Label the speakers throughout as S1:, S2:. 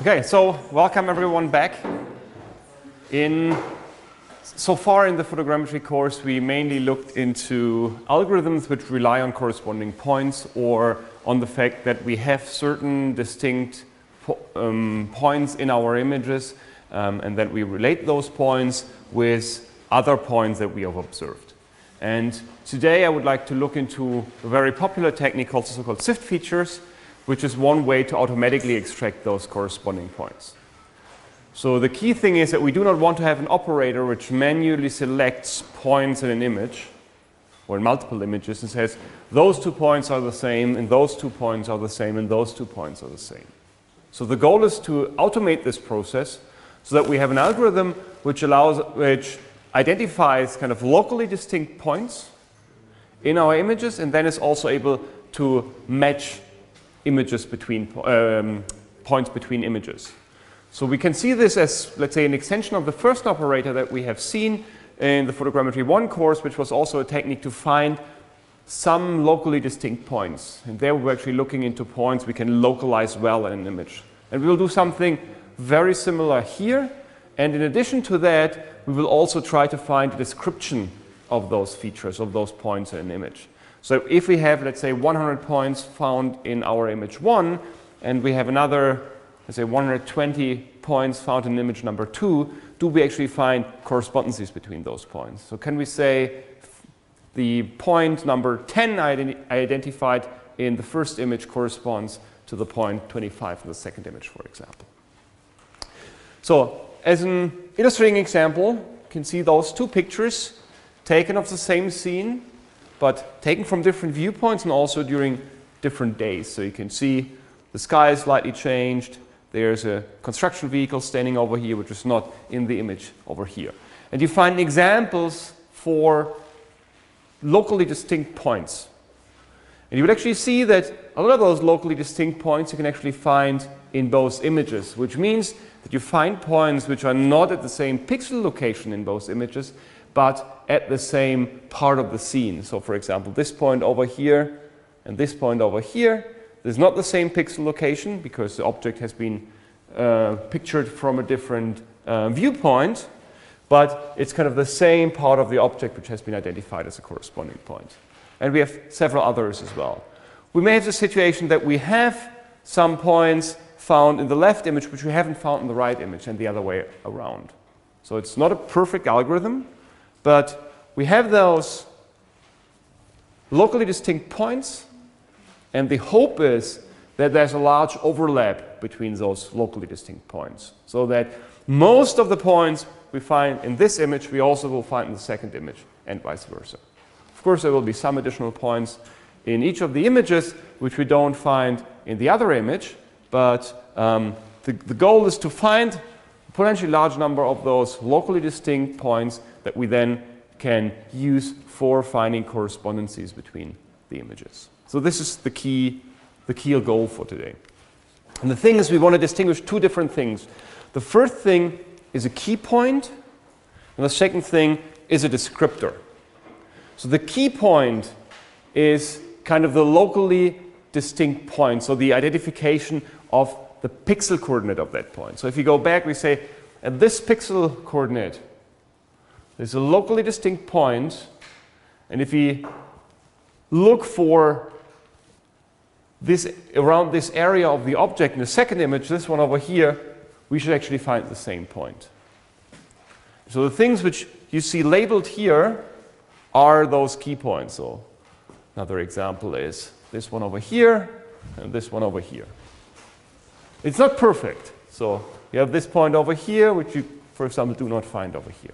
S1: Okay, so welcome everyone back. So far in the photogrammetry course, we mainly looked into algorithms which rely on corresponding points or on the fact that we have certain distinct points in our images and that we relate those points with other points that we have observed. And today I would like to look into a very popular technique called the so-called SIFT features, which is one way to automatically extract those corresponding points. So the key thing is that we do not want to have an operator which manually selects points in an image or in multiple images and says those 2 points are the same and those 2 points are the same and those 2 points are the same. So the goal is to automate this process so that we have an algorithm which identifies kind of locally distinct points in our images and then is also able to match images between points between images. So we can see this as, let's say, an extension of the Förstner operator that we have seen in the Photogrammetry I course, which was also a technique to find some locally distinct points. And there we're actually looking into points we can localize well in an image. And we will do something very similar here. And in addition to that, we will also try to find a description of those features, of those points in an image. So if we have, let's say, 100 points found in our image 1, and we have another, let's say, 120 points found in image number 2, do we actually find correspondences between those points? So can we say the point number 10 I identified in the first image corresponds to the point 25 in the second image, for example? So as an illustrating example, you can see those 2 pictures taken of the same scene, but taken from different viewpoints and also during different days. So you can see the sky is slightly changed. There's a construction vehicle standing over here, which is not in the image over here. And you find examples for locally distinct points. And you would actually see that a lot of those locally distinct points you can actually find in both images, which means that you find points which are not at the same pixel location in both images, but at the same part of the scene. So for example, this point over here and this point over here, there's not the same pixel location because the object has been pictured from a different viewpoint, but it's kind of the same part of the object which has been identified as a corresponding point. And we have several others as well. We may have the situation that we have some points found in the left image which we haven't found in the right image and the other way around. So it's not a perfect algorithm, but we have those locally distinct points, and the hope is that there's a large overlap between those locally distinct points, so that most of the points we find in this image we also will find in the second image, and vice versa. Of course, there will be some additional points in each of the images which we don't find in the other image, but the goal is to find a potentially large number of those locally distinct points that we then can use for finding correspondences between the images. So this is the key goal for today. And the thing is, we want to distinguish 2 different things. The first thing is a key point, and the second thing is a descriptor. So the key point is kind of the locally distinct point, so the identification of the pixel coordinate of that point. So if you go back, we say at this pixel coordinate, there's a locally distinct point, and if we look for this around this area of the object in the second image, this one over here, we should actually find the same point. So the things which you see labeled here are those key points. So another example is this one over here and this one over here. It's not perfect. So you have this point over here, which you, for example, do not find over here.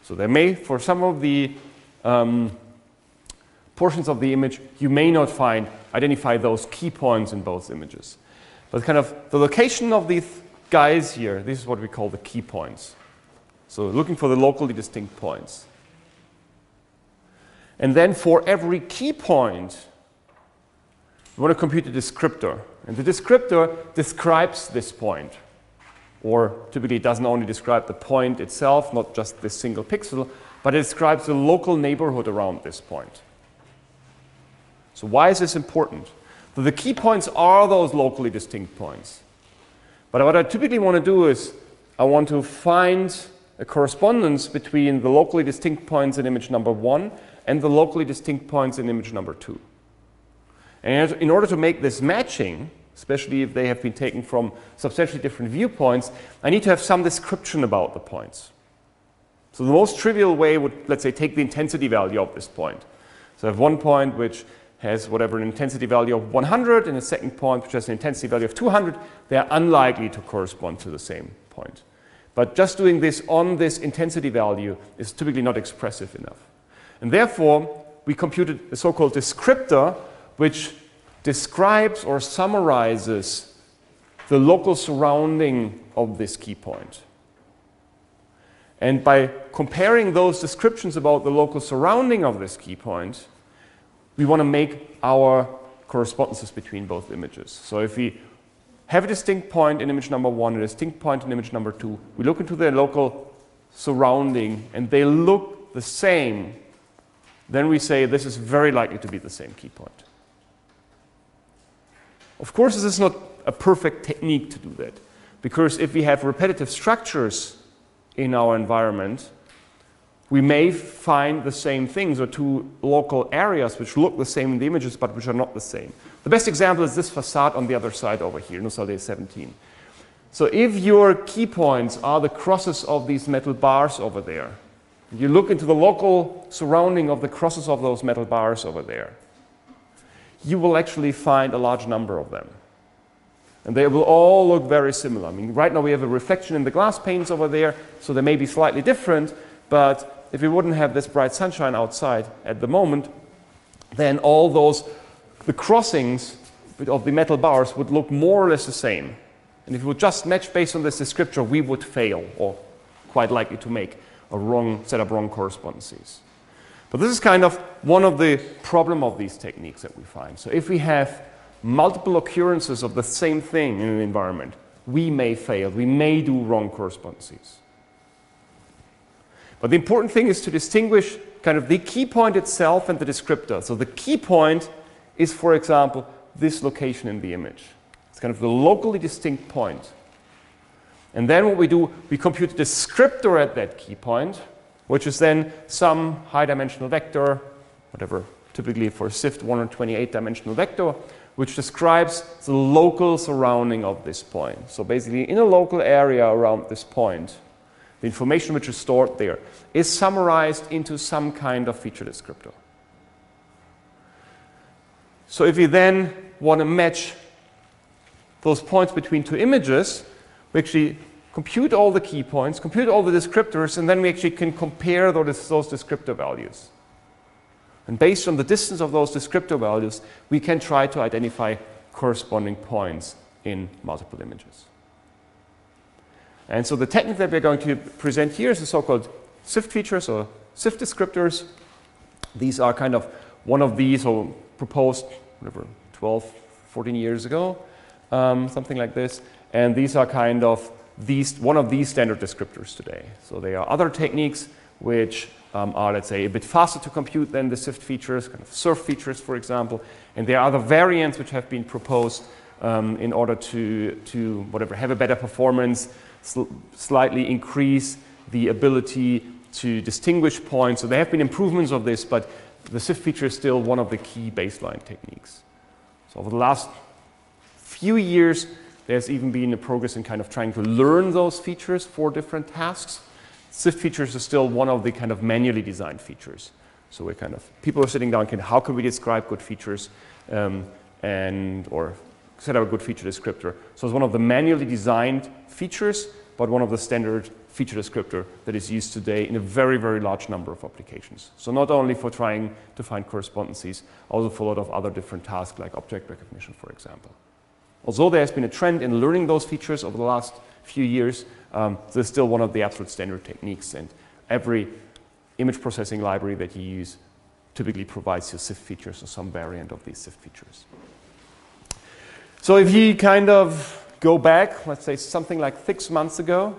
S1: So there may, for some of the portions of the image, you may not identify those key points in both images. But kind of the location of these guys here, this is what we call the key points. So looking for the locally distinct points. And then for every key point, we want to compute a descriptor. And the descriptor describes this point. Or typically it doesn't only describe the point itself, not just this single pixel, but it describes the local neighborhood around this point. So why is this important? So the key points are those locally distinct points. But what I typically want to do is I want to find a correspondence between the locally distinct points in image number 1 and the locally distinct points in image number 2. And in order to make this matching, especially if they have been taken from substantially different viewpoints, I need to have some description about the points. So the most trivial way would, let's say, take the intensity value of this point. So I have one point which has whatever an intensity value of 100 and a second point which has an intensity value of 200. They are unlikely to correspond to the same point. But just doing this on this intensity value is typically not expressive enough. And therefore, we computed a so-called descriptor which describes or summarizes the local surrounding of this key point. And by comparing those descriptions about the local surrounding of this key point, we want to make our correspondences between both images. So if we have a distinct point in image number 1 and a distinct point in image number 2, we look into their local surrounding and they look the same, then we say this is very likely to be the same key point. Of course, this is not a perfect technique to do that, because if we have repetitive structures in our environment, we may find the same things or two local areas which look the same in the images but which are not the same. The best example is this facade on the other side over here, Nusselde 17. So if your key points are the crosses of these metal bars over there, you look into the local surrounding of the crosses of those metal bars over there, you will actually find a large number of them. And they will all look very similar. I mean, right now we have a reflection in the glass panes over there, so they may be slightly different, but if we wouldn't have this bright sunshine outside at the moment, then all those, the crossings of the metal bars would look more or less the same. And if we would just match based on this descriptor, we would fail, or quite likely to make a wrong set of wrong correspondences. But this is kind of one of the problem of these techniques that we find. So if we have multiple occurrences of the same thing in an environment, we may fail, we may do wrong correspondences. But the important thing is to distinguish kind of the key point itself and the descriptor. So the key point is, for example, this location in the image. It's kind of the locally distinct point. And then what we do, we compute a descriptor at that key point, which is then some high-dimensional vector, whatever, typically for SIFT 128-dimensional vector, which describes the local surrounding of this point. So basically, in a local area around this point, the information which is stored there is summarized into some kind of feature descriptor. So if we then want to match those points between two images, we actually compute all the key points, compute all the descriptors, and then we actually can compare those descriptor values. And based on the distance of those descriptor values, we can try to identify corresponding points in multiple images. And so the technique that we're going to present here is the so-called SIFT features or SIFT descriptors. These are kind of one of these, or proposed, whatever, 12, 14 years ago, something like this. And these are kind of one of these standard descriptors today. So there are other techniques which are, let's say, a bit faster to compute than the SIFT features, kind of SIRF features, for example. And there are other variants which have been proposed in order to whatever, have a better performance, slightly increase the ability to distinguish points. So there have been improvements of this, but the SIFT feature is still one of the key baseline techniques. So over the last few years, there's even been a progress in kind of trying to learn those features for different tasks. SIFT features are still one of the kind of manually designed features. So we're kind of, people are sitting down, how can we describe good features or set up a good feature descriptor. So it's one of the manually designed features, but one of the standard feature descriptor that is used today in a very, very large number of applications. So not only for trying to find correspondences, also for a lot of other different tasks like object recognition, for example. Although there has been a trend in learning those features over the last few years, there's still one of the absolute standard techniques, and every image processing library that you use typically provides you SIFT features or some variant of these SIFT features. So if you kind of go back, let's say something like 6 months ago,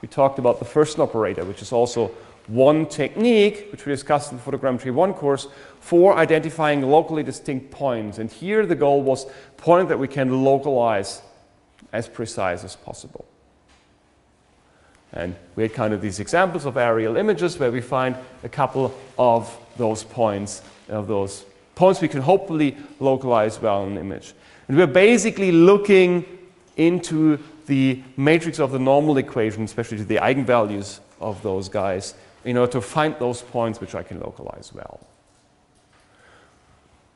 S1: we talked about the Förstner operator, which is also one technique which we discussed in the Photogrammetry I course for identifying locally distinct points. And here the goal was point that we can localize as precise as possible. And we had kind of these examples of aerial images where we find a couple of those points we can hopefully localize well in an image. And we're basically looking into the matrix of the normal equation, especially to the eigenvalues of those guys, in order to find those points which I can localize well.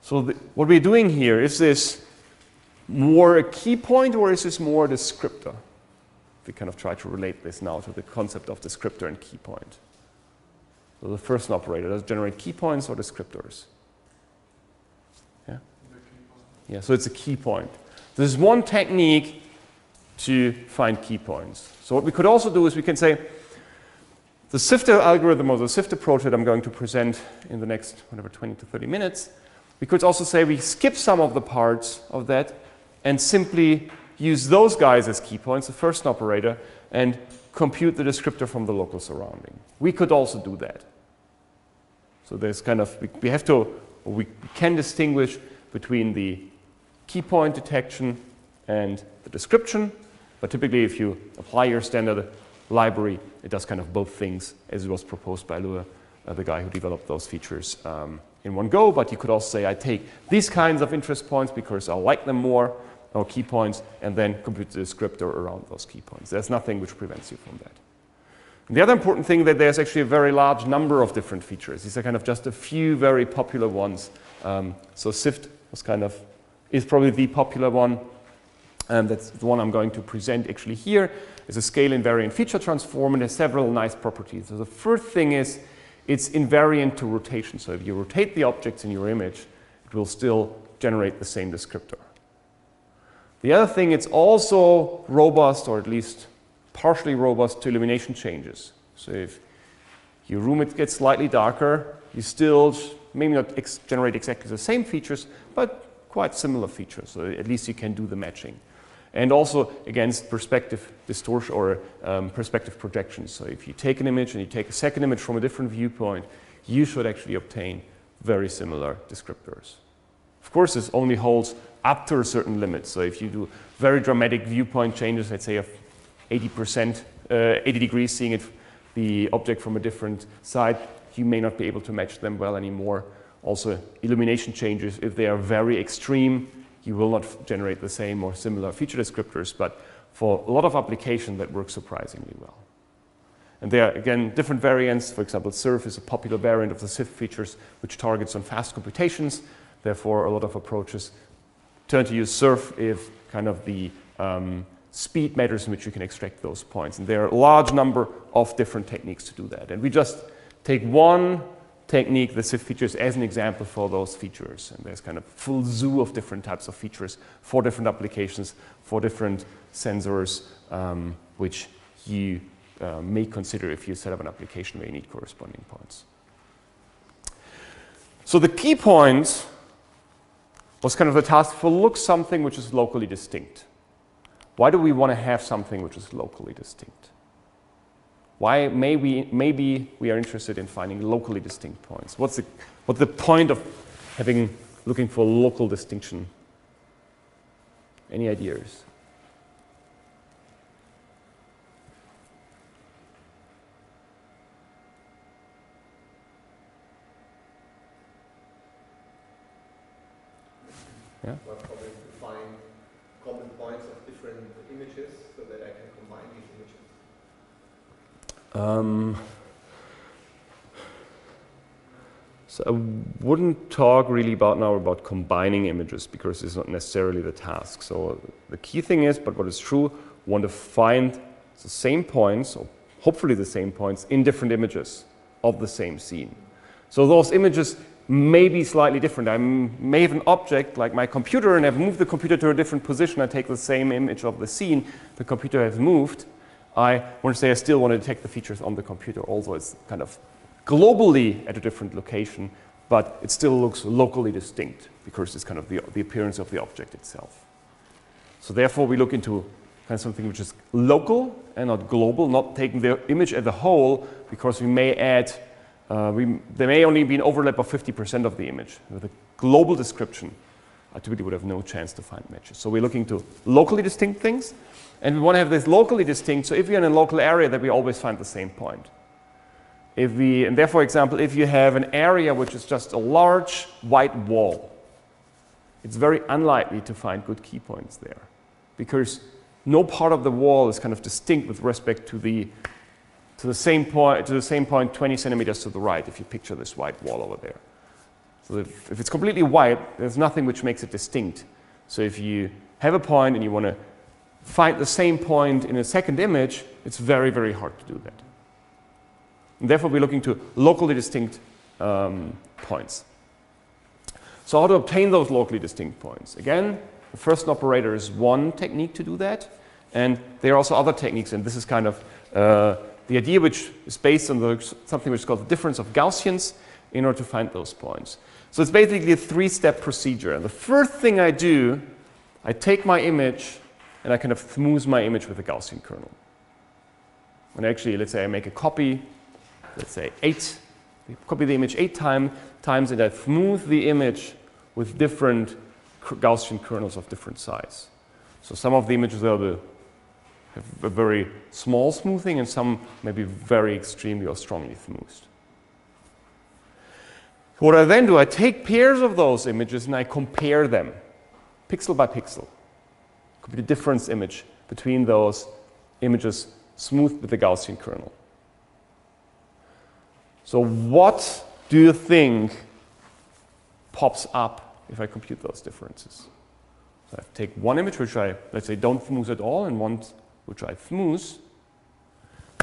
S1: So what we're doing here, is this more a key point or is this more a descriptor? We kind of try to relate this now to the concept of descriptor and key point. So the Förstner operator, does it generate key points or descriptors? Yeah? Yeah, so it's a key point. There's one technique to find key points. So what we could also do is we can say the SIFT algorithm or the SIFT approach that I'm going to present in the next, 20 to 30 minutes, we could also say we skip some of the parts of that and simply use those guys as key points, the Förstner operator, and compute the descriptor from the local surrounding. We could also do that. So there's kind of, we can distinguish between the key point detection and the description, but typically if you apply your standard library, it does kind of both things, as it was proposed by Lua, the guy who developed those features in one go. But you could also say, I take these kinds of interest points because I like them more, or key points, and then compute the descriptor around those key points. There's nothing which prevents you from that. And the other important thing that there's actually a very large number of different features. These are kind of just a few very popular ones. So SIFT is probably the popular one. That's the one I'm going to present actually here. It's a scale invariant feature transform and has several nice properties. So the first thing is it's invariant to rotation. So if you rotate the objects in your image, it will still generate the same descriptor. The other thing, it's also robust, or at least partially robust, to illumination changes. So if your room gets slightly darker, you still maybe not generate exactly the same features, but quite similar features. So at least you can do the matching. And also against perspective distortion or perspective projections. So if you take an image and you take a second image from a different viewpoint, you should actually obtain very similar descriptors. Of course, this only holds up to a certain limit. So if you do very dramatic viewpoint changes, let's say of 80%, 80 degrees, seeing the object from a different side, you may not be able to match them well anymore. Also, illumination changes, if they are very extreme, you will not generate the same or similar feature descriptors, but for a lot of applications that works surprisingly well. And there are, again, different variants. For example, SIRF is a popular variant of the SIFT features, which targets on fast computations. Therefore, a lot of approaches turn to use SIRF if kind of the speed matters in which you can extract those points. And there are a large number of different techniques to do that. And we just take one technique, the SIFT features, as an example for those features. And there's kind of a full zoo of different types of features for different applications, for different sensors, which you may consider if you set up an application where you need corresponding points. So the key point was kind of the task for look something which is locally distinct. Why do we want to have something which is locally distinct? Why maybe we are interested in finding locally distinct points? What's the point of looking for local distinction? Any ideas? Yeah?
S2: Well, probably to find common points of different images so that I can combine these images.
S1: So I wouldn't talk really about combining images because it's not necessarily the task. So the key thing is, but what is true, want to find the same points, or hopefully the same points, in different images of the same scene. So those images may be slightly different. I may have an object like my computer and have moved the computer to a different position. I take the same image of the scene the computer has moved. I want to say I still want to detect the features on the computer, although it's kind of globally at a different location, but it still looks locally distinct because it's kind of the appearance of the object itself. So therefore we look into kind of something which is local and not global, not taking the image as a whole, because we may add there may only be an overlap of 50% of the image. With a global description, I typically would have no chance to find matches. So we're looking to locally distinct things, And we want to have this locally distinct, so if you're in a local area, that we always find the same point. And therefore, for example, if you have an area which is just a large white wall, it's very unlikely to find good key points there, because no part of the wall is kind of distinct with respect to the same point 20 centimeters to the right, if you picture this white wall over there. So if it's completely white, there's nothing which makes it distinct. So if you have a point and you want to find the same point in a second image, it's very, very hard to do that. And therefore, we're looking to locally distinct points. So how to obtain those locally distinct points? Again, the Förstner operator is one technique to do that. And there are also other techniques, and this is kind of the idea which is based on something which is called the difference of Gaussians in order to find those points. So it's basically a three-step procedure. And the first thing I do, I take my image and I kind of smooth my image with a Gaussian kernel. And actually, let's say I make a copy, let's say copy the image 8 times, and I smooth the image with different Gaussian kernels of different size. So some of the images have a very small smoothing, and some may be very extremely or strongly smoothed. What I then do, I take pairs of those images and I compare them, pixel by pixel. Could be the difference image between those images smoothed with the Gaussian kernel. So what do you think pops up if I compute those differences? So I take one image which I, let's say, don't smooth at all, and one which I smooth,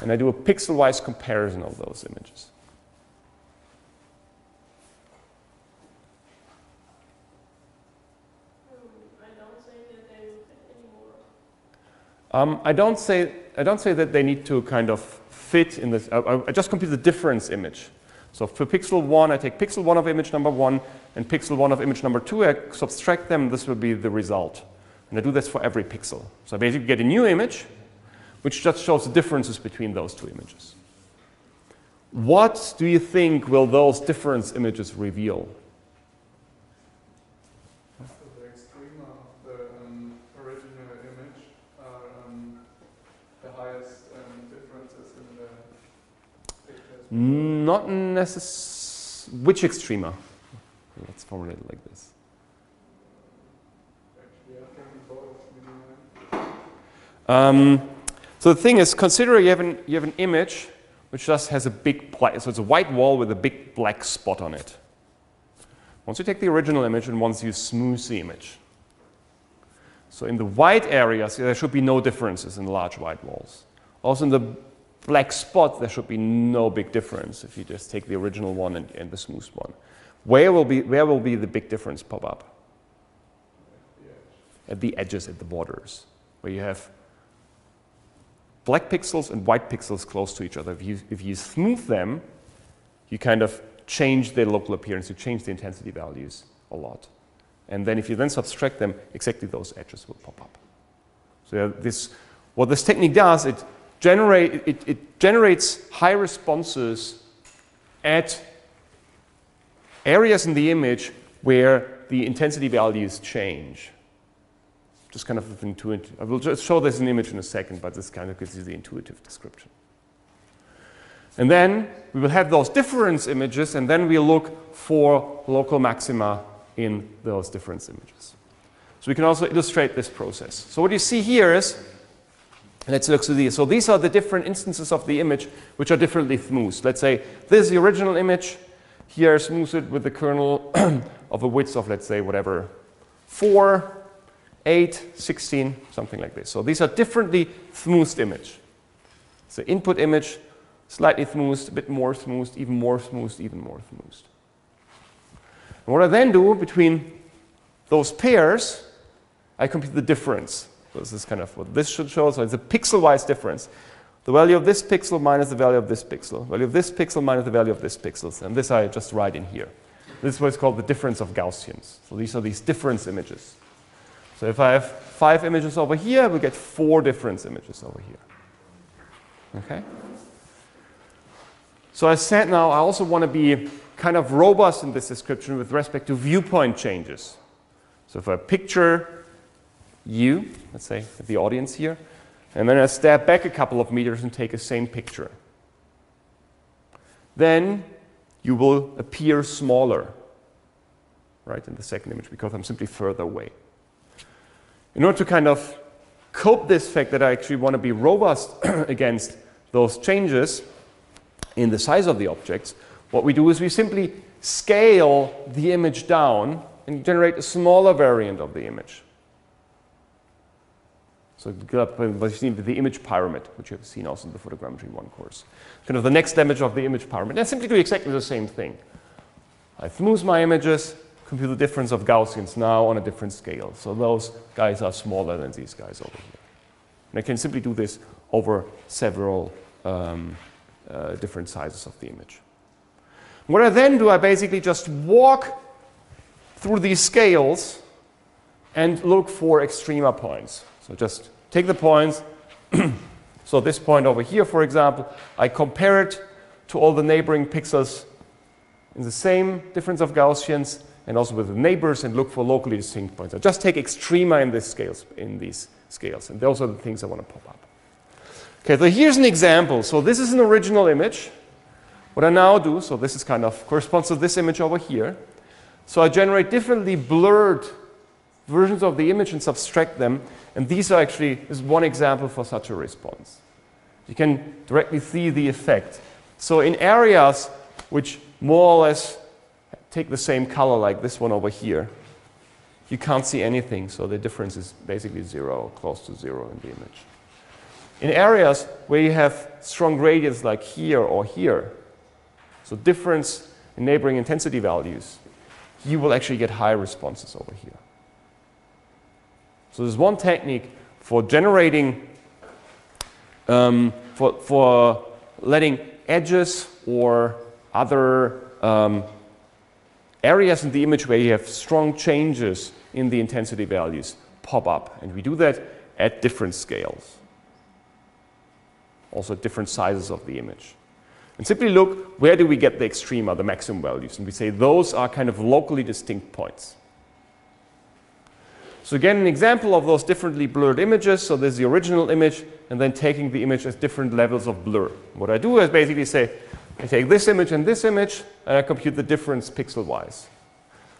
S1: and I do a pixel-wise comparison of those images. I don't say that they need to kind of fit in this. I just compute the difference image. So for pixel 1, I take pixel 1 of image number 1 and pixel 1 of image number 2. I subtract them. This will be the result. And I do this for every pixel. So I basically get a new image, which just shows the differences between those two images. What do you think will those difference images reveal?
S3: The extrema of the original image are the highest differences in the pictures.
S1: Not necessarily. Which extrema? Let's formulate it like this.
S3: Actually, I think both.
S1: So the thing is, consider you have an image which just has a big black, so it's a white wall with a big black spot on it. Once you take the original image and once you smooth the image. So in the white areas, there should be no differences in the large white walls. Also in the black spot, there should be no big difference if you just take the original one and the smooth one. Where will be the big difference pop up? At the edges, at the borders, where you have black pixels and white pixels close to each other. If you smooth them, you kind of change their local appearance, you change the intensity values a lot. And then if you then subtract them, exactly those edges will pop up. So what this technique does, it generates high responses at areas in the image where the intensity values change. Just kind of intuitive. I will just show this in image in a second, but this kind of gives you the intuitive description. And then we will have those difference images, and then we'll look for local maxima in those difference images. So we can also illustrate this process. So what you see here is, let's look through these. So these are the different instances of the image which are differently smoothed. Let's say this is the original image. Here I smooth it with the kernel of a width of, let's say, whatever, 4, 8, 16, something like this. So these are differently smoothed image. So input image, slightly smoothed, a bit more smoothed, even more smoothed, even more smoothed. And what I then do between those pairs, I compute the difference. So this is kind of what this should show. So it's a pixel-wise difference. The value of this pixel minus the value of this pixel. Value of this pixel minus the value of this pixel. And this I just write in here. This is what's called the difference of Gaussians. So these are these difference images. So if I have 5 images over here, we get 4 difference images over here. Okay? So I said now I also want to be kind of robust in this description with respect to viewpoint changes. So if I picture you, let's say the audience here, and then I step back a couple of meters and take the same picture, then you will appear smaller, right, in the second image because I'm simply further away. In order to kind of cope this fact that I actually want to be robust against those changes in the size of the objects, what we do is we simply scale the image down and generate a smaller variant of the image. So what you see with the image pyramid, which you have seen also in the Photogrammetry I course. Kind of the next image of the image pyramid. And I simply do exactly the same thing. I smooth my images, compute the difference of Gaussians now on a different scale. So those guys are smaller than these guys over here. And I can simply do this over several different sizes of the image. What I then do, I basically just walk through these scales and look for extrema points. So just take the points. So this point over here, for example, I compare it to all the neighboring pixels in the same difference of Gaussians and also with the neighbors and look for locally distinct points. I just take extrema in these scales, and those are the things I want to pop up. Okay, so here's an example. So this is an original image. What I now do, so this is kind of corresponds to this image over here. So I generate differently blurred versions of the image and subtract them. And these are actually, this is one example for such a response. You can directly see the effect. So in areas which more or less take the same color like this one over here, you can't see anything. So the difference is basically zero, close to zero in the image. In areas where you have strong gradients like here or here, so difference in neighboring intensity values, you will actually get high responses over here. So there's one technique for generating, for letting edges or other areas in the image where you have strong changes in the intensity values pop up. And we do that at different scales, also at different sizes of the image. And simply look, where do we get the extrema, the maximum values? And we say those are kind of locally distinct points. So again, an example of those differently blurred images. So there's the original image, and then taking the image at different levels of blur. What I do is basically say, I take this image, and I compute the difference pixel-wise.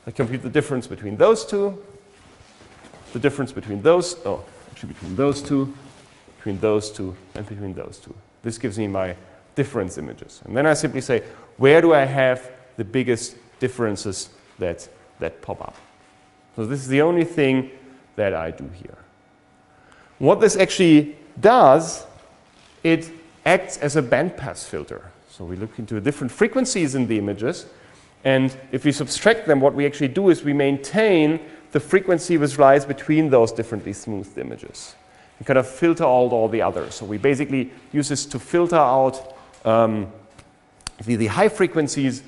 S1: I compute the difference between those two, the difference between those, between those two, between those two, and between those two. This gives me my difference images. And then I simply say, where do I have the biggest differences that pop up? So this is the only thing that I do here. What this actually does, it acts as a bandpass filter. So we look into different frequencies in the images, and if we subtract them, what we actually do is we maintain the frequency which lies between those differently smoothed images and kind of filter out all the others. So we basically use this to filter out the high frequencies,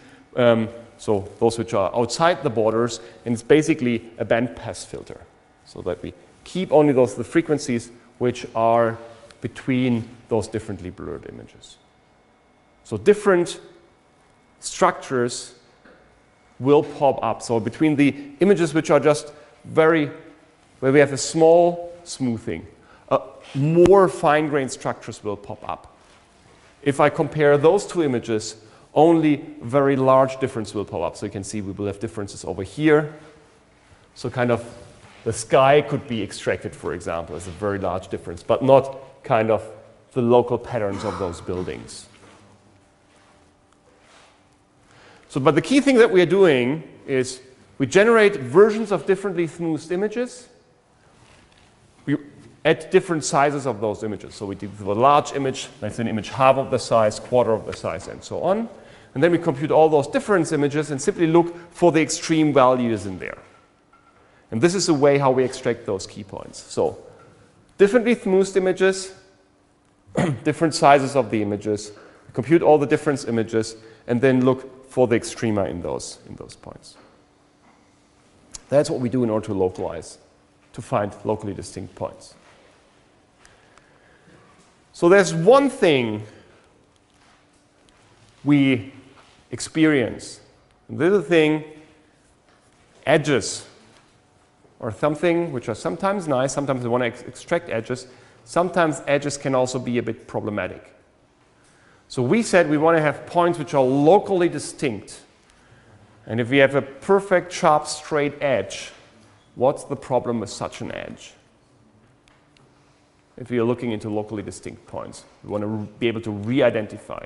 S1: so those which are outside the borders, and it's basically a bandpass filter, so that we keep only the frequencies which are between those differently blurred images. So different structures will pop up. So between the images which are just where we have a small smoothing, more fine-grained structures will pop up. If I compare those two images, only very large difference will pop up. So you can see we will have differences over here. So kind of the sky could be extracted, for example, as a very large difference, but not kind of the local patterns of those buildings. So, but the key thing that we are doing is we generate versions of differently smoothed images at different sizes of those images. So we did the large image, that's an image half of the size, quarter of the size, and so on. And then we compute all those difference images and simply look for the extreme values in there. And this is the way how we extract those key points. So differently smoothed images, different sizes of the images, compute all the difference images, and then look for the extrema in those points. That's what we do in order to localize, to find locally distinct points. So there's one thing we experience. Little thing, edges, or something which are sometimes nice, sometimes we want to extract edges, sometimes edges can also be a bit problematic. So we said we want to have points which are locally distinct. And if we have a perfect, sharp, straight edge, what's the problem with such an edge? If we are looking into locally distinct points, we want to be able to re-identify.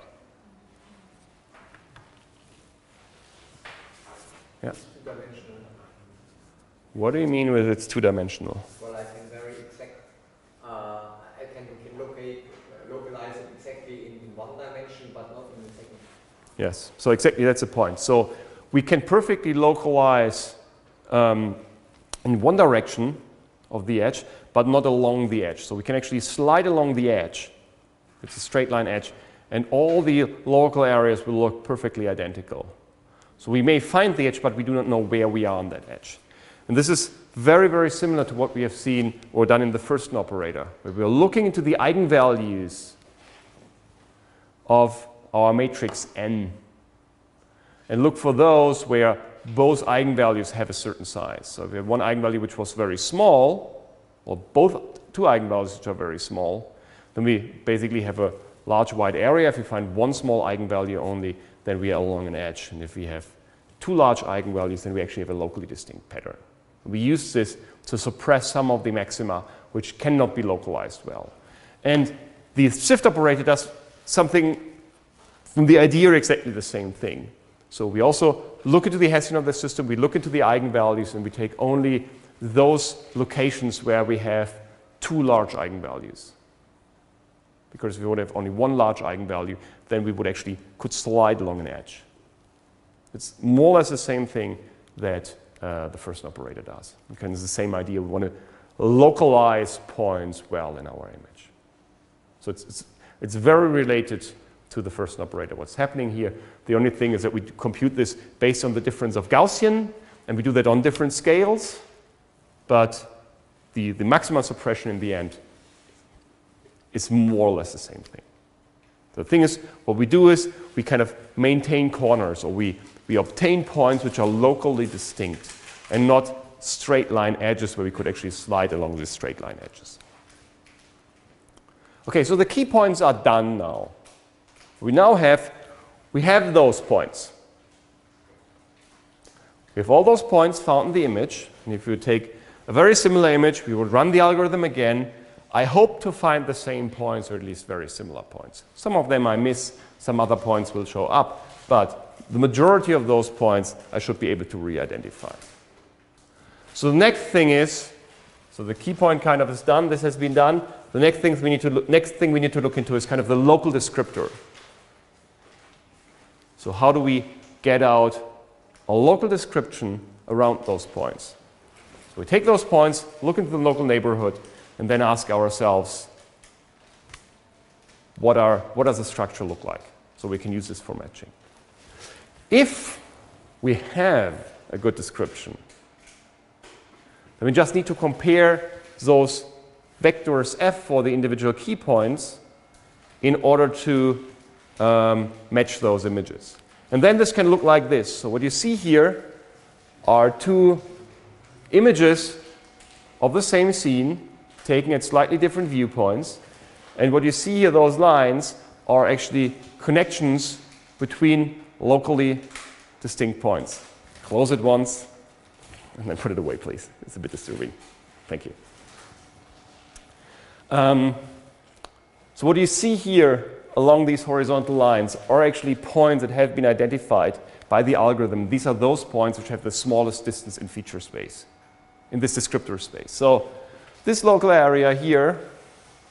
S1: Yeah.
S2: Two-dimensional.
S1: What do you mean with it's two-dimensional?
S2: Well, I can very exact. I can localize it exactly in one dimension, but not in the second.
S1: Yes. So exactly that's the point. So we can perfectly localize in one direction of the edge, but not along the edge. So we can actually slide along the edge. It's a straight line edge, and all the local areas will look perfectly identical. So we may find the edge, but we do not know where we are on that edge. And this is very, very similar to what we have seen or done in the Förstner operator, where we are looking into the eigenvalues of our matrix N and look for those where both eigenvalues have a certain size. So if we have one eigenvalue which was very small, or both two eigenvalues which are very small, then we basically have a large wide area. If we find one small eigenvalue only, then we are along an edge. And if we have two large eigenvalues, then we actually have a locally distinct pattern. We use this to suppress some of the maxima which cannot be localized well. And the SIFT operator does something from the idea exactly the same thing. So we also look into the Hessian of the system, we look into the eigenvalues, and we take only those locations where we have two large eigenvalues. Because if we would have only one large eigenvalue, then we would actually could slide along an edge. It's more or less the same thing that the Förstner operator does. Because it's the same idea. We want to localize points well in our image. So it's very related to the Förstner operator. What's happening here, the only thing is that we compute this based on the difference of Gaussian, and we do that on different scales, but the maximum suppression in the end is more or less the same thing. The thing is, what we do is we kind of maintain corners, or we obtain points which are locally distinct and not straight line edges where we could actually slide along these straight line edges. Okay, so the key points are done now. We have those points. We have all those points found in the image, and if you take a very similar image, we would run the algorithm again. I hope to find the same points, or at least very similar points. Some of them I miss, some other points will show up, but the majority of those points I should be able to re-identify. So the next thing is, so the key point kind of is done, this has been done. The next thing we need to look into is kind of the local descriptor. So how do we get out a local description around those points? So we take those points, look into the local neighborhood, and then ask ourselves, what does the structure look like? So we can use this for matching. If we have a good description, then we just need to compare those vectors f for the individual key points in order to match those images. And then this can look like this. So what you see here are two images of the same scene taken at slightly different viewpoints. And what you see here, those lines, are actually connections between locally distinct points. Close it once, and then put it away, please. It's a bit disturbing. Thank you. So what you see here along these horizontal lines are actually points that have been identified by the algorithm. These are those points which have the smallest distance in feature space, in this descriptor space. So this local area here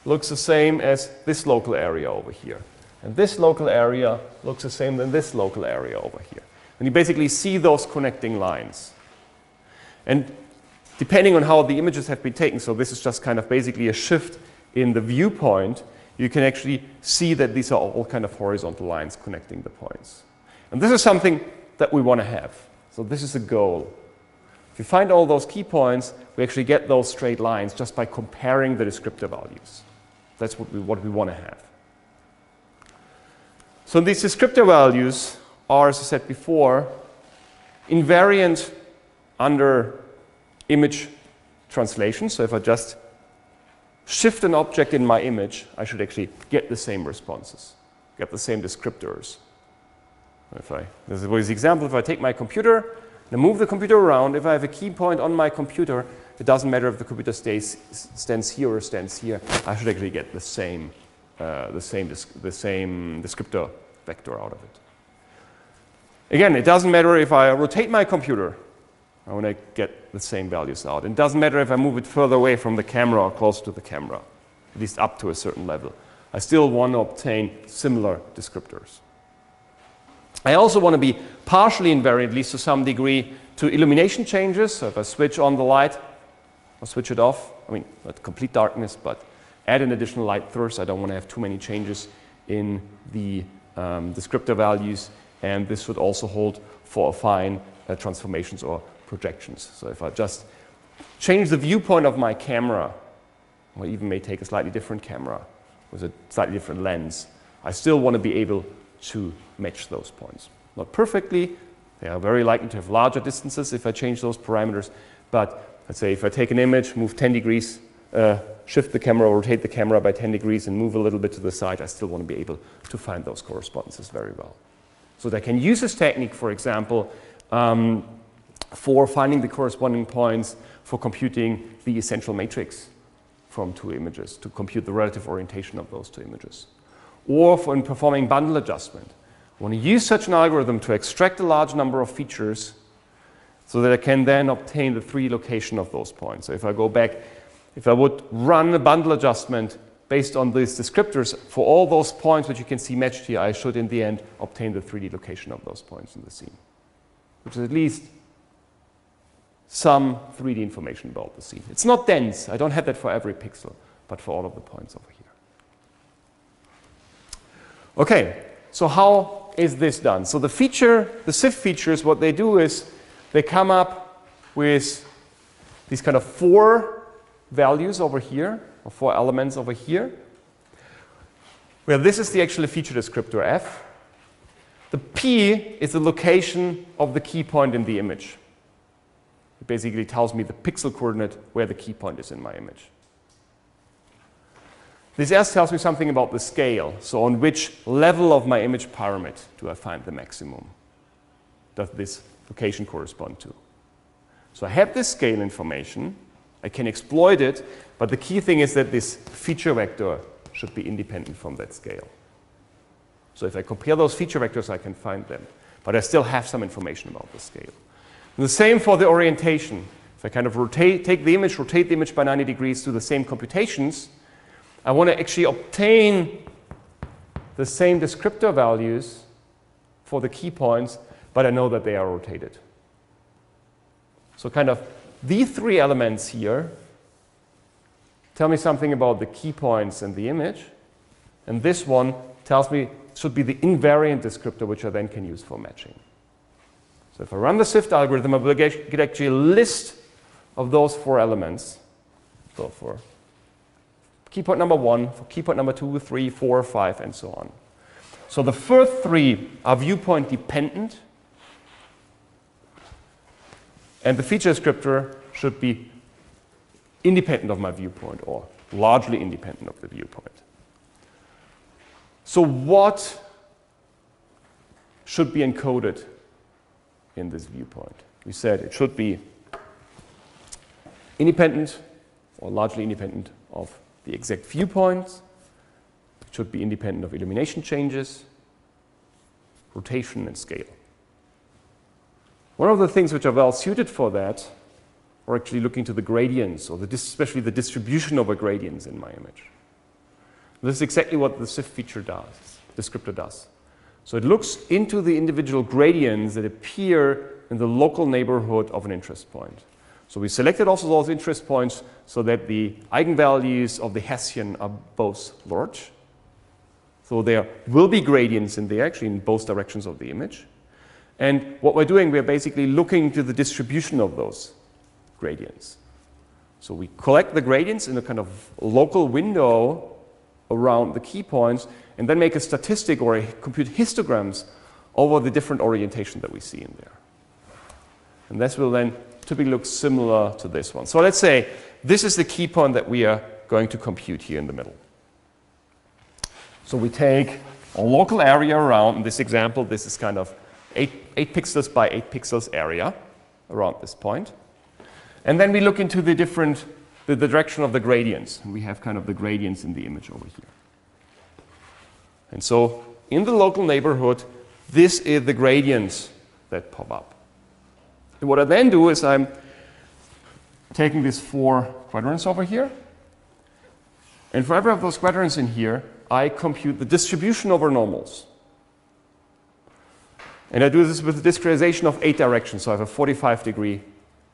S1: looks the same as this local area over here. And this local area looks the same as this local area over here. And you basically see those connecting lines. And depending on how the images have been taken, so this is just kind of basically a shift in the viewpoint, you can actually see that these are all kind of horizontal lines connecting the points. And this is something that we want to have. So this is a goal. If you find all those key points, we actually get those straight lines just by comparing the descriptor values. That's what we want to have. So these descriptor values are, as I said before, invariant under image translation. So if I just shift an object in my image, I should actually get the same responses, get the same descriptors. This was the example, if I take my computer and move the computer around, if I have a key point on my computer, it doesn't matter if the computer stands here or stands here, I should actually get the same descriptor vector out of it. Again, it doesn't matter if I rotate my computer, I want to get the same values out. It doesn't matter if I move it further away from the camera or close to the camera, at least up to a certain level. I still want to obtain similar descriptors. I also want to be partially invariant, at least to some degree, to illumination changes. So if I switch on the light or switch it off, I mean, not complete darkness, but add an additional light source. I don't want to have too many changes in the descriptor values. And this would also hold for fine transformations or projections. So if I just change the viewpoint of my camera, or even may take a slightly different camera with a slightly different lens, I still want to be able to match those points. Not perfectly, they are very likely to have larger distances if I change those parameters, but let's say if I take an image, move 10 degrees, shift the camera, rotate the camera by 10 degrees and move a little bit to the side, I still want to be able to find those correspondences very well. So I can use this technique, for example, for finding the corresponding points for computing the essential matrix from two images, to compute the relative orientation of those two images. Or for in performing bundle adjustment. I want to use such an algorithm to extract a large number of features so that I can then obtain the 3D location of those points. So if I go back, if I would run a bundle adjustment based on these descriptors for all those points which you can see matched here, I should in the end obtain the 3D location of those points in the scene, which is at least some 3D information about the scene. It's not dense. I don't have that for every pixel, but for all of the points over here. Okay, so how is this done? So the SIFT features, what they do is they come up with these kind of 4 values over here, or 4 elements over here, where this is the actual feature descriptor F. The P is the location of the key point in the image. It basically tells me the pixel coordinate where the key point is in my image. This S tells me something about the scale. So on which level of my image pyramid do I find the maximum? Does this location correspond to? So I have this scale information. I can exploit it, but the key thing is that this feature vector should be independent from that scale. So if I compare those feature vectors, I can find them. But I still have some information about the scale. And the same for the orientation. If I kind of rotate the image by 90 degrees, do the same computations, I want to actually obtain the same descriptor values for the key points, but I know that they are rotated. So kind of these 3 elements here tell me something about the key points in the image, and this one tells me it should be the invariant descriptor, which I then can use for matching. So if I run the SIFT algorithm, I will get actually a list of those 4 elements. So for key point number 1, for key point number 2, 3, 4, 5, and so on. So the first 3 are viewpoint dependent, and the feature descriptor should be independent of my viewpoint, or largely independent of the viewpoint. So what should be encoded in this viewpoint? We said it should be independent, or largely independent of the exact viewpoints. It should be independent of illumination changes, rotation, and scale. One of the things which are well suited for that are actually looking to the gradients, or especially the distribution over gradients in my image. This is exactly what the SIFT feature descriptor does. So it looks into the individual gradients that appear in the local neighborhood of an interest point. So we selected also those interest points so that the eigenvalues of the Hessian are both large. So there will be gradients in there, actually in both directions of the image. And what we're doing, we're basically looking to the distribution of those gradients. So we collect the gradients in a kind of local window around the key points, and then make a statistic or compute histograms over the different orientation that we see in there. And this will then typically look similar to this one. So let's say this is the key point that we are going to compute here in the middle. So we take a local area around, in this example, this is kind of 8 pixels by 8 pixels area around this point. And then we look into the direction of the gradients. And we have kind of the gradients in the image over here. And so in the local neighborhood, this is the gradients that pop up. And what I then do is I'm taking these 4 quadrants over here. And for every of those quadrants in here, I compute the distribution over normals. And I do this with the discretization of 8 directions. So I have a 45-degree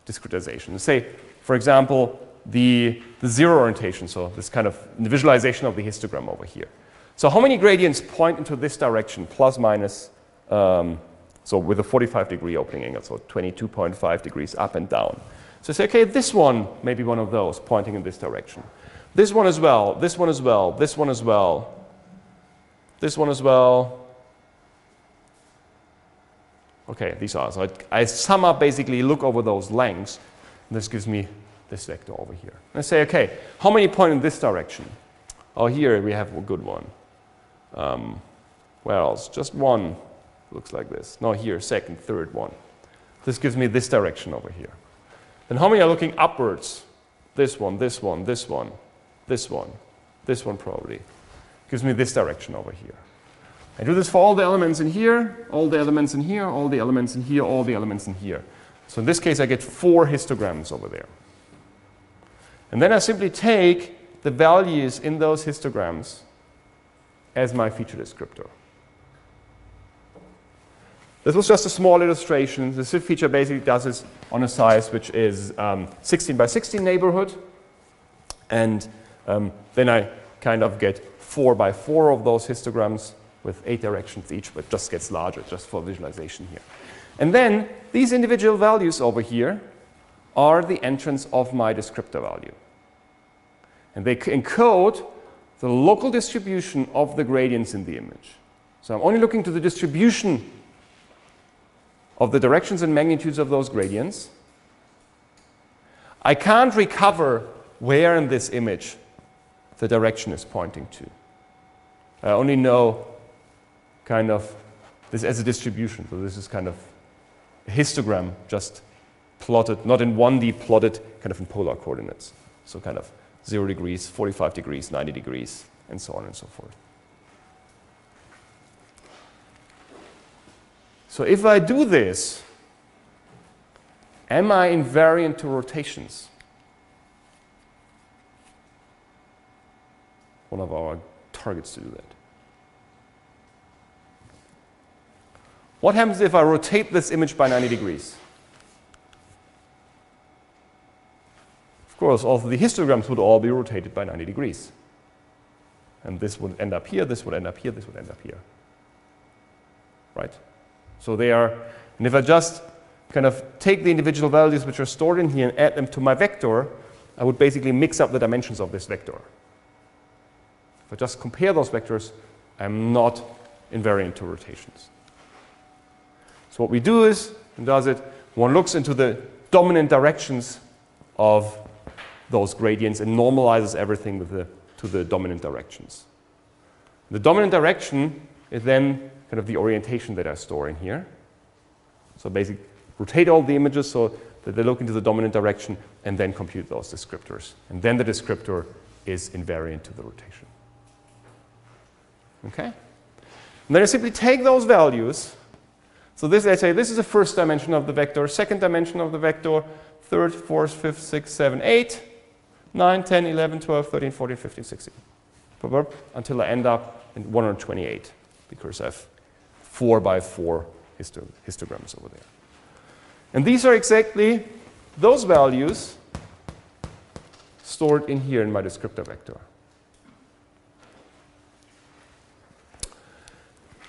S1: discretization. Say, for example, the zero orientation, so this kind of visualization of the histogram over here. So how many gradients point into this direction, plus minus, so with a 45-degree opening angle, so 22.5 degrees up and down. So I say, okay, this one may be one of those pointing in this direction. This one as well, this one as well, this one as well, this one as well. Okay, these are. So I sum up, basically look over those lengths, and this gives me this vector over here. And I say, okay, how many point in this direction? Oh, here we have a good one. Where else? Just one looks like this. No, here, second, third one. This gives me this direction over here. Then how many are looking upwards? This one, this one, this one, this one, this one probably. Gives me this direction over here. I do this for all the elements in here, all the elements in here, all the elements in here, all the elements in here. So in this case, I get 4 histograms over there. And then I simply take the values in those histograms as my feature descriptor. This was just a small illustration. The SIFT feature basically does this on a size which is 16 by 16 neighborhood. And then I kind of get 4 by 4 of those histograms with 8 directions each, but it just gets larger just for visualization here. And then these individual values over here are the entrance of my descriptor value. And they encode the local distribution of the gradients in the image. So I'm only looking to the distribution of the directions and magnitudes of those gradients. I can't recover where in this image the direction is pointing to. I only know kind of this as a distribution. So this is kind of a histogram just plotted, not in 1D, plotted kind of in polar coordinates. So kind of 0 degrees, 45 degrees, 90 degrees, and so on and so forth. So if I do this, am I invariant to rotations? One of our targets to do that. What happens if I rotate this image by 90 degrees? Of course, also the histograms would all be rotated by 90 degrees. And this would end up here, this would end up here, this would end up here. Right? So they are, and if I just kind of take the individual values which are stored in here and add them to my vector, I would basically mix up the dimensions of this vector. If I just compare those vectors, I'm not invariant to rotations. So what we do is, one looks into the dominant directions of those gradients and normalizes everything to the dominant directions. The dominant direction is then kind of the orientation that I store in here. So basically, rotate all the images so that they look into the dominant direction and then compute those descriptors. And then the descriptor is invariant to the rotation. Okay? And then I simply take those values. So this, I say, this is the first dimension of the vector, second dimension of the vector, third, fourth, fifth, sixth, 7, 8, 9, 10, 11, 12, 13, 14, 15, 16. Until I end up in 128, because I have 4 by 4 histograms over there. And these are exactly those values stored in here in my descriptor vector.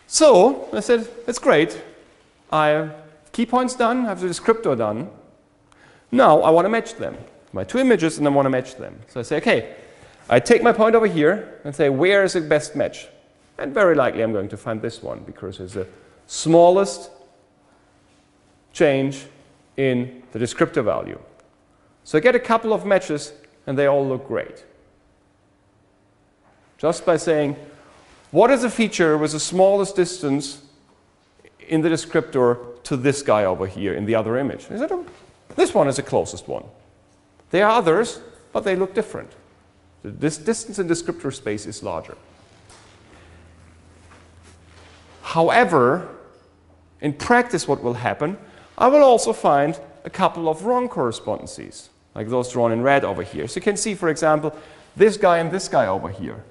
S1: So I said, that's great. I have keypoints done, I have the descriptor done. Now I want to match them. My 2 images, and I want to match them. So I say, okay, I take my point over here and say, where is the best match? And very likely I'm going to find this one, because it's the smallest change in the descriptor value. So I get a couple of matches, and they all look great. just by saying, what is a feature with the smallest distance in the descriptor to this guy over here in the other image? Is it this one is the closest one. There are others, but they look different. This distance in descriptor space is larger. However, in practice what will happen, I will also find a couple of wrong correspondences, like those drawn in red over here. So you can see, for example, this guy and this guy over here.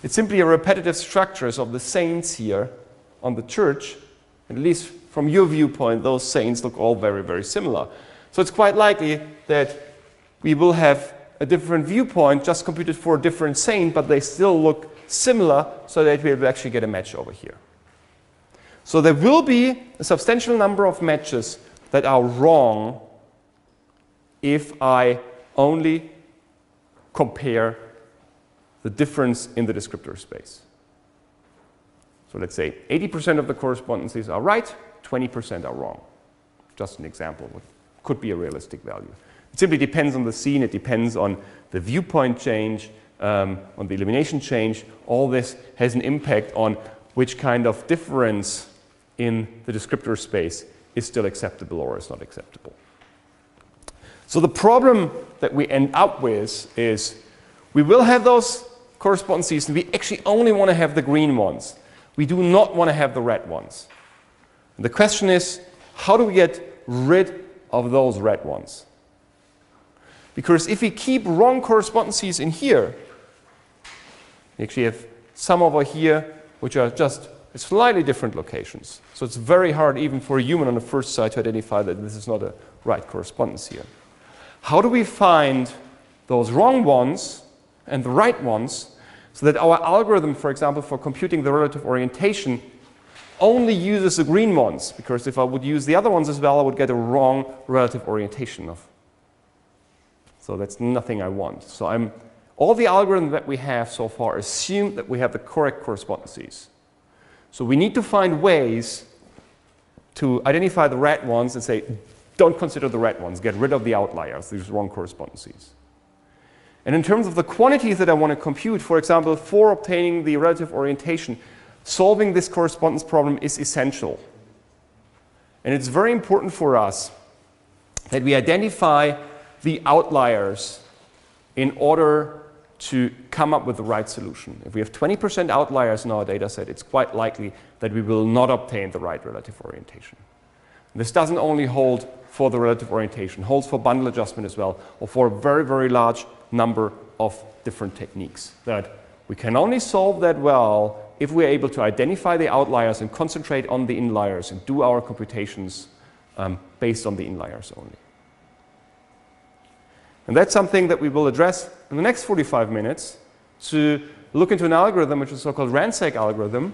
S1: It's simply a repetitive structures of the saints here on the church. At least from your viewpoint, those saints look all very, very similar. So it's quite likely that we will have a different viewpoint just computed for a different saint, but they still look similar, so that we will actually get a match over here. So there will be a substantial number of matches that are wrong if I only compare the difference in the descriptor space. So let's say 80% of the correspondences are right, 20% are wrong. Just an example, what could be a realistic value. It simply depends on the scene, it depends on the viewpoint change, on the illumination change. All this has an impact on which kind of difference in the descriptor space is still acceptable or is not acceptable. So the problem that we end up with is we will have those correspondences, and we actually only want to have the green ones. We do not want to have the red ones. And the question is, how do we get rid of those red ones? Because if we keep wrong correspondences in here, we actually have some over here which are just slightly different locations. So it's very hard even for a human on the first sight to identify that this is not a right correspondence here. How do we find those wrong ones and the right ones so that our algorithm, for example, for computing the relative orientation only uses the green ones? Because if I would use the other ones as well, I would get a wrong relative orientation of. So that's nothing I want. So all the algorithms that we have so far assume that we have the correct correspondences. So we need to find ways to identify the red ones and say, don't consider the red ones, get rid of the outliers, these wrong correspondences. And in terms of the quantities that I want to compute, for example, for obtaining the relative orientation, solving this correspondence problem is essential. And it's very important for us that we identify the outliers in order to come up with the right solution. If we have 20% outliers in our data set, it's quite likely that we will not obtain the right relative orientation. This doesn't only hold for the relative orientation, holds for bundle adjustment as well, or for a very, very large number of different techniques. That we can only solve that well if we're able to identify the outliers and concentrate on the inliers and do our computations based on the inliers only. And that's something that we will address in the next 45 minutes to look into an algorithm, which is a so-called RANSAC algorithm,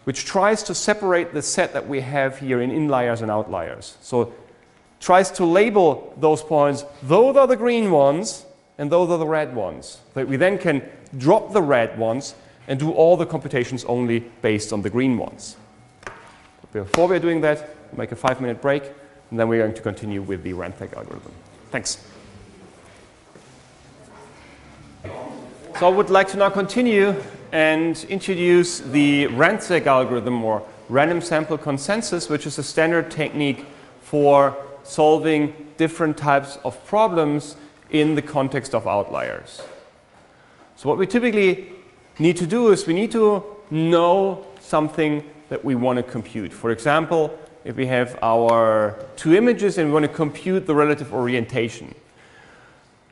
S1: which tries to separate the set that we have here in inliers and outliers. So tries to label those points, those are the green ones and those are the red ones. But we then can drop the red ones and do all the computations only based on the green ones. Before we're doing that, we'll make a 5-minute break, and then we're going to continue with the RANSAC algorithm. Thanks. So I would like to now continue and introduce the RANSAC algorithm, or random sample consensus, which is a standard technique for solving different types of problems in the context of outliers. So what we typically need to do is we need to know something that we want to compute. For example, if we have our two images and we want to compute the relative orientation.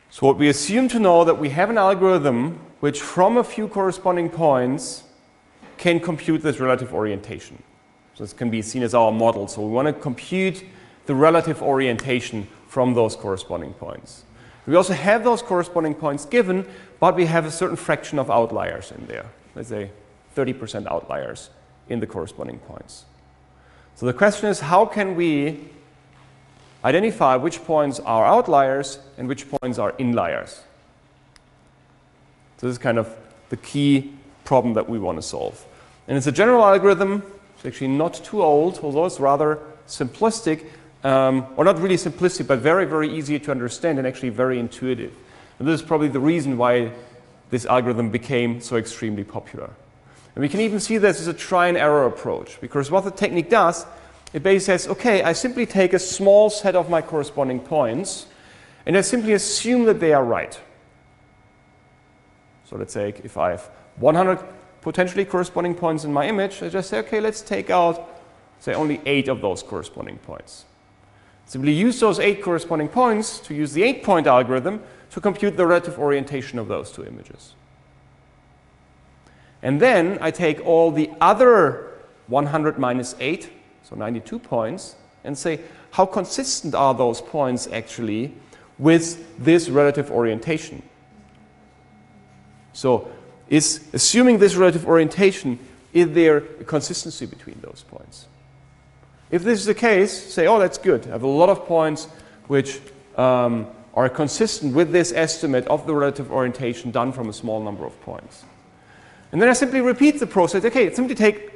S1: So what we assume to know that we have an algorithm which from a few corresponding points can compute this relative orientation. So this can be seen as our model. So we want to compute the relative orientation from those corresponding points. We also have those corresponding points given, but we have a certain fraction of outliers in there. Let's say 30% outliers in the corresponding points. So the question is, how can we identify which points are outliers and which points are inliers? So this is kind of the key problem that we want to solve. And it's a general algorithm. It's actually not too old, although it's rather simplistic, or not really simplistic, but very, very easy to understand and actually very intuitive. And this is probably the reason why this algorithm became so extremely popular. And we can even see this as a try and error approach, because what the technique does, it basically says, okay, I simply take a small set of my corresponding points, and I simply assume that they are right. So let's say if I have 100 potentially corresponding points in my image, I just say, okay, let's take out, say, only 8 of those corresponding points. Simply use those 8 corresponding points to use the 8-point algorithm to compute the relative orientation of those two images. And then I take all the other 100 minus 8, so 92 points, and say, how consistent are those points actually with this relative orientation? So is assuming this relative orientation, is there a consistency between those points? If this is the case, say, oh, that's good. I have a lot of points which are consistent with this estimate of the relative orientation done from a small number of points. And then I simply repeat the process. Okay, simply take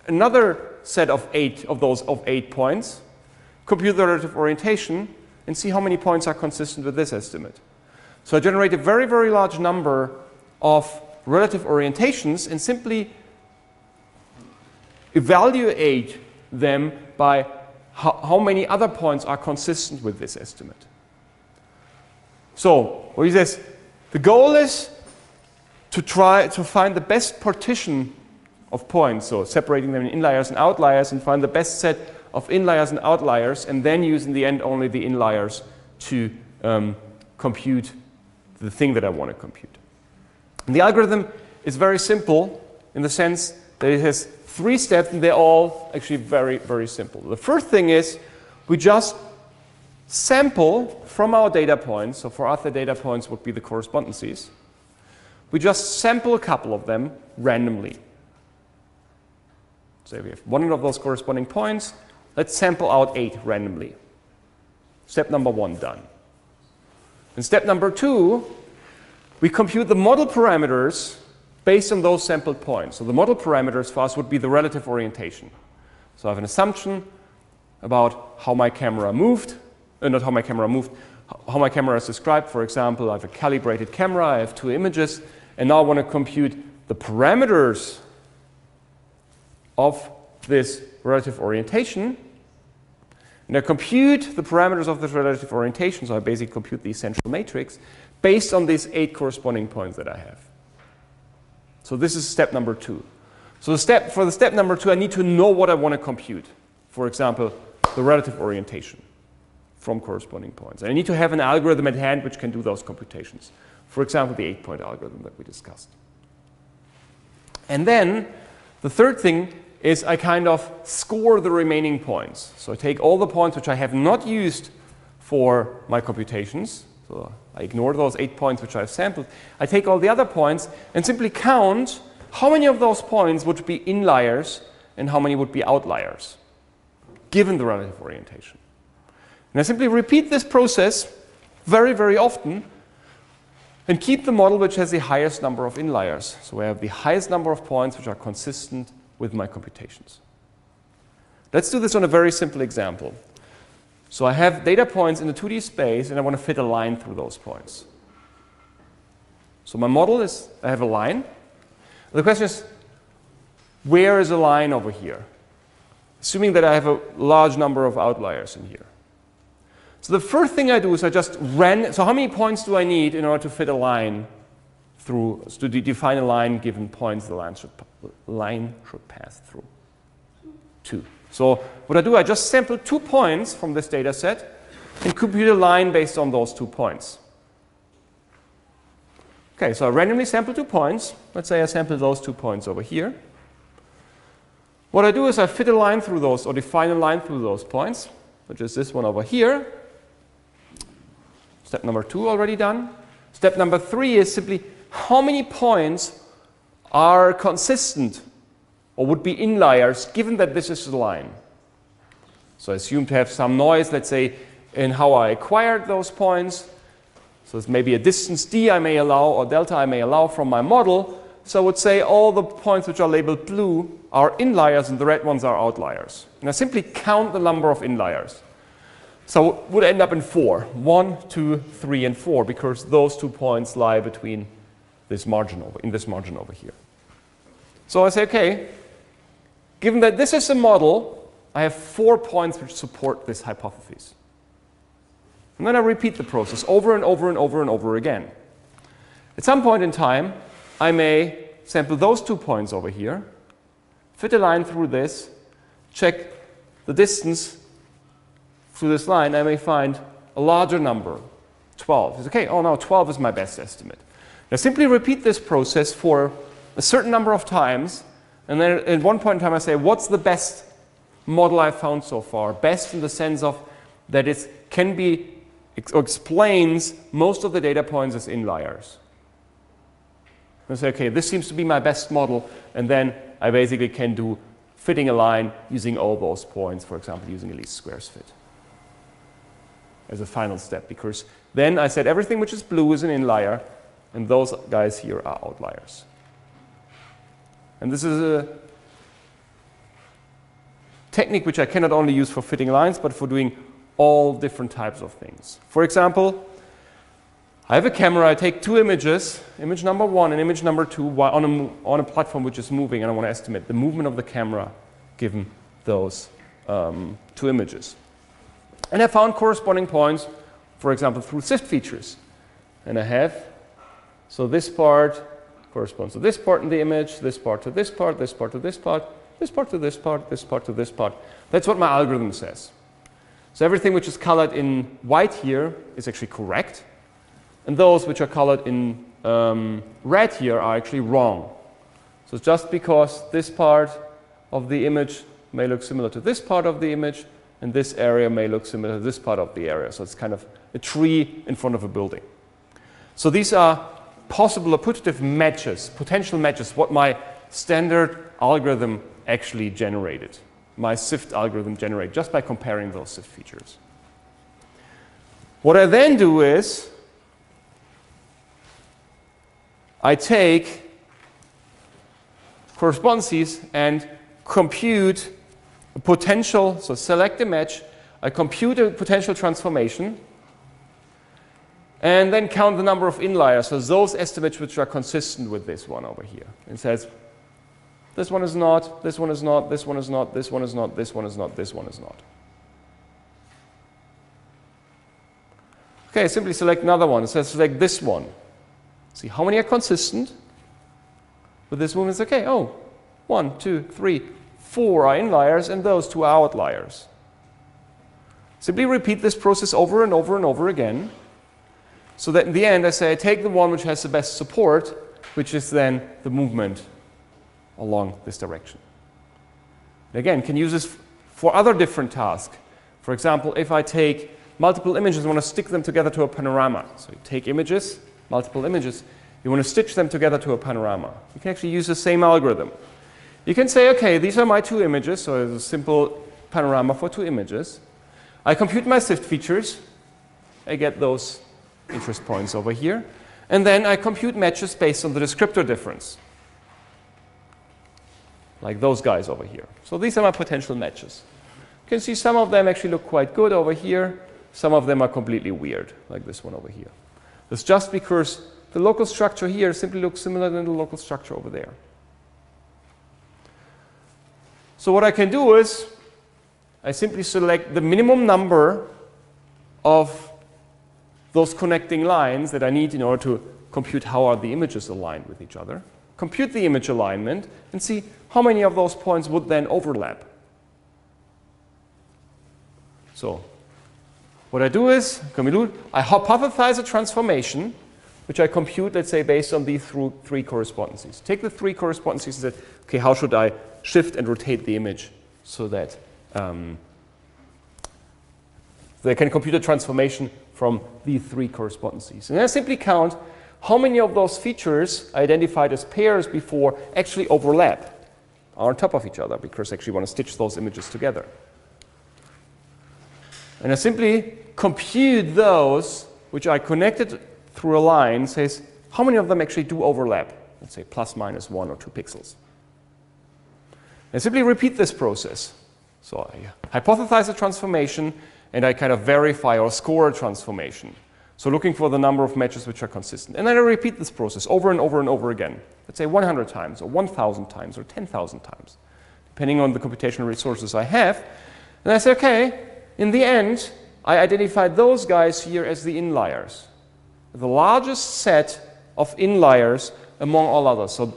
S1: another set of 8 of those 8 points, compute the relative orientation, and see how many points are consistent with this estimate. So I generate a very, very large number of relative orientations and simply evaluate them by how many other points are consistent with this estimate. So what he says, the goal is to try to find the best partition of points, so separating them in inliers and outliers, and find the best set of inliers and outliers, and then use in the end only the inliers to compute the thing that I want to compute. And the algorithm is very simple in the sense that it has 3 steps, and they're all actually very, very simple. The first thing is we just sample from our data points. So for us, the data points would be the correspondences. We just sample a couple of them randomly. So we have 100 of those corresponding points. Let's sample out 8 randomly. Step number 1 done. In step number 2, we compute the model parameters based on those sampled points. So the model parameters for us would be the relative orientation. So I have an assumption about how my camera moved, not how my camera moved, how my camera is described. For example, I have a calibrated camera, I have 2 images, and now I want to compute the parameters of this relative orientation. And I compute the parameters of this relative orientation, so I basically compute the essential matrix, based on these 8 corresponding points that I have. So this is step number 2. So for the step number 2, I need to know what I want to compute. For example, the relative orientation from corresponding points. And I need to have an algorithm at hand which can do those computations. For example, the 8-point algorithm that we discussed. And then the third thing is I kind of score the remaining points. So I take all the points which I have not used for my computations. So I ignore those 8 points which I've sampled. I take all the other points and simply count how many of those points would be inliers and how many would be outliers, given the relative orientation. And I simply repeat this process very, very often and keep the model which has the highest number of inliers. So I have the highest number of points which are consistent with my computations. Let's do this on a very simple example. So I have data points in the 2D space, and I want to fit a line through those points. So my model is, I have a line. The question is, where is a line over here? Assuming that I have a large number of outliers in here. So the first thing I do is I just so how many points do I need in order to fit a line through, to define a line given points the line should pass through? 2. So what I do, I just sample 2 points from this data set and compute a line based on those 2 points. Okay, so I randomly sample 2 points. Let's say I sample those 2 points over here. What I do is I fit a line through those, or define a line through those points, which is this one over here. Step number 2 already done. Step number 3 is simply how many points are consistent or would be inliers, given that this is a line. So I assume to have some noise, let's say, in how I acquired those points. So it's maybe a distance d I may allow, or delta I may allow from my model. So I would say all the points which are labeled blue are inliers and the red ones are outliers. And I simply count the number of inliers. So it would end up in 4. 1, 2, 3, and 4, because those 2 points lie between this margin over here. So I say, okay, given that this is a model, I have 4 points which support this hypothesis. And then I repeat the process over and over and over and over again. At some point in time, I may sample those 2 points over here, fit a line through this, check the distance through this line. I may find a larger number, 12. It's okay, oh no, 12 is my best estimate. Now simply repeat this process for a certain number of times, and then at one point in time I say, what's the best model I've found so far? Best in the sense of that it can be, or explains most of the data points as inliers. I say, okay, this seems to be my best model, and then I basically can do fitting a line using all those points, for example, using a least squares fit as a final step, because then I said everything which is blue is an inlier, and those guys here are outliers. And this is a technique which I can not only use for fitting lines, but for doing all different types of things. For example, I have a camera, I take 2 images, image number 1 and image number 2, on a platform which is moving, and I want to estimate the movement of the camera given those 2 images. And I found corresponding points, for example, through SIFT features. And I have, so this part corresponds to this part in the image, this part to this part, this part to this part, this part to this part, this part to this part. That's what my algorithm says. So everything which is colored in white here is actually correct. And those which are colored in red here are actually wrong. So just because this part of the image may look similar to this part of the image, and this area may look similar to this part of the area. So it's kind of a tree in front of a building. So these are possible or putative matches, potential matches, what my standard algorithm actually generated. My SIFT algorithm generated just by comparing those SIFT features. What I then do is I take correspondences and compute a potential, so select a match, I compute a potential transformation, and then count the number of inliers, so those estimates which are consistent with this one over here. It says, this one is not, this one is not, this one is not, this one is not, this one is not, this one is not. Okay, simply select another one. It says select this one. See how many are consistent with this movement. It's okay, oh, 1, 2, 3, 4 are inliers, and those 2 are outliers. Simply repeat this process over and over and over again, so that in the end I say I take the one which has the best support, which is then the movement along this direction. And again, can use this for other different tasks. For example, if I take multiple images and want to stick them together to a panorama. So you take images, multiple images, you want to stitch them together to a panorama. You can actually use the same algorithm. You can say, okay, these are my 2 images, so it's a simple panorama for 2 images. I compute my SIFT features. I get those interest points over here. And then I compute matches based on the descriptor difference, like those guys over here. So these are my potential matches. You can see some of them actually look quite good over here. Some of them are completely weird, like this one over here. That's just because the local structure here simply looks similar than the local structure over there. So what I can do is I simply select the minimum number of those connecting lines that I need in order to compute how are the images aligned with each other, compute the image alignment, and see how many of those points would then overlap. So what I do is, I hypothesize a transformation, which I compute, let's say, based on these 3 correspondences. Take the 3 correspondences and say, okay, how should I shift and rotate the image so that they can compute a transformation from these 3 correspondences. And then I simply count how many of those features identified as pairs before actually overlap, are on top of each other, because I actually want to stitch those images together. And I simply compute those which I connected through a line, says how many of them actually do overlap. Let's say plus minus 1 or 2 pixels. I simply repeat this process. So I hypothesize a transformation, and I kind of verify or score a transformation. So looking for the number of matches which are consistent. And then I repeat this process over and over and over again. Let's say 100 times, or 1,000 times, or 10,000 times, depending on the computational resources I have. And I say, okay, in the end, I identified those guys here as the inliers. The largest set of inliers among all others. So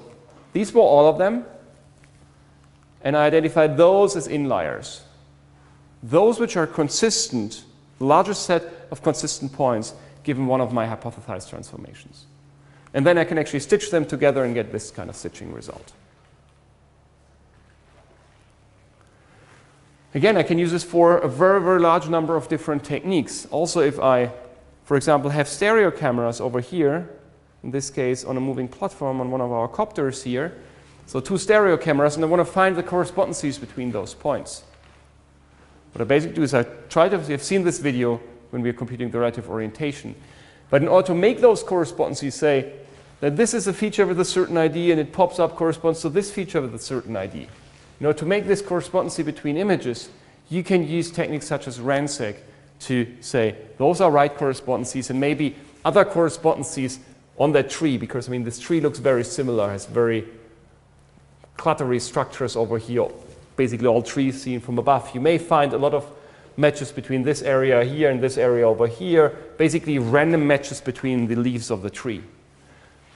S1: these were all of them. And I identified those as inliers. Those which are consistent, the largest set of consistent points given one of my hypothesized transformations. And then I can actually stitch them together and get this kind of stitching result. Again, I can use this for a very, very large number of different techniques. Also, if I, for example, have stereo cameras over here, in this case on a moving platform on one of our copters here, so 2 stereo cameras, and I want to find the correspondences between those points. What I basically do is I try to, you've seen this video when we are computing the relative orientation. But in order to make those correspondences, say that this is a feature with a certain ID and it pops up corresponds to this feature with a certain ID. In order to make this correspondency between images, you can use techniques such as RANSAC to say those are right correspondences and maybe other correspondences on that tree, because I mean this tree looks very similar, has very cluttery structures over here, basically all trees seen from above. You may find a lot of matches between this area here and this area over here, basically random matches between the leaves of the tree.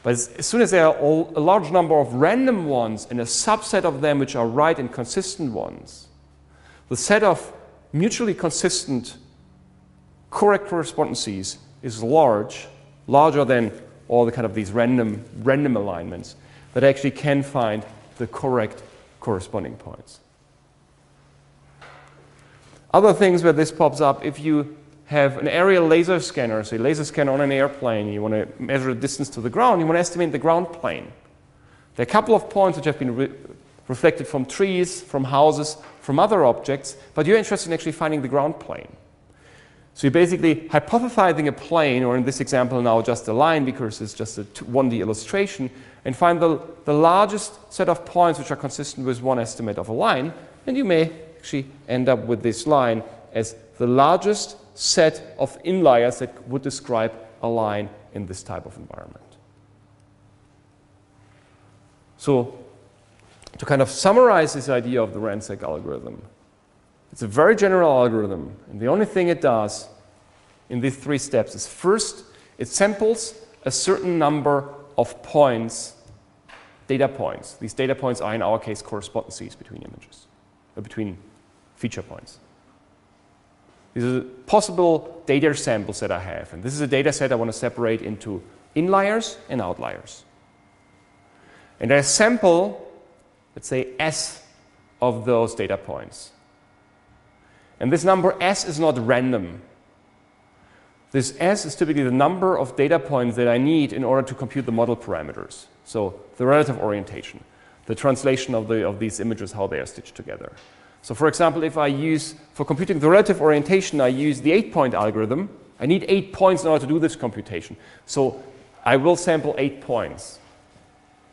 S1: But as soon as there are a large number of random ones and a subset of them which are right and consistent ones, the set of mutually consistent correct correspondences is larger than all the kind of these random alignments that actually can find the correct corresponding points. Other things where this pops up, if you have an aerial laser scanner, say laser scanner on an airplane, you want to measure the distance to the ground, you want to estimate the ground plane. There are a couple of points which have been reflected from trees, from houses, from other objects, but you're interested in actually finding the ground plane. So you're basically hypothesizing a plane, or in this example now just a line because it's just a 1D illustration, and find the largest set of points which are consistent with one estimate of a line, and you may actually end up with this line as the largest set of inliers that would describe a line in this type of environment. So to kind of summarize this idea of the RANSAC algorithm, it's a very general algorithm, and the only thing it does in these 3 steps is first, it samples a certain number of points, data points. These data points are in our case correspondences between images, between feature points. These are possible data samples that I have, and this is a data set I want to separate into inliers and outliers. And I sample, let's say, S of those data points. And this number S is not random. This S is typically the number of data points that I need in order to compute the model parameters. So the relative orientation, the translation of these images, how they are stitched together. So for example, if I use, for computing the relative orientation, I use the 8-point algorithm. I need 8 points in order to do this computation. So I will sample 8 points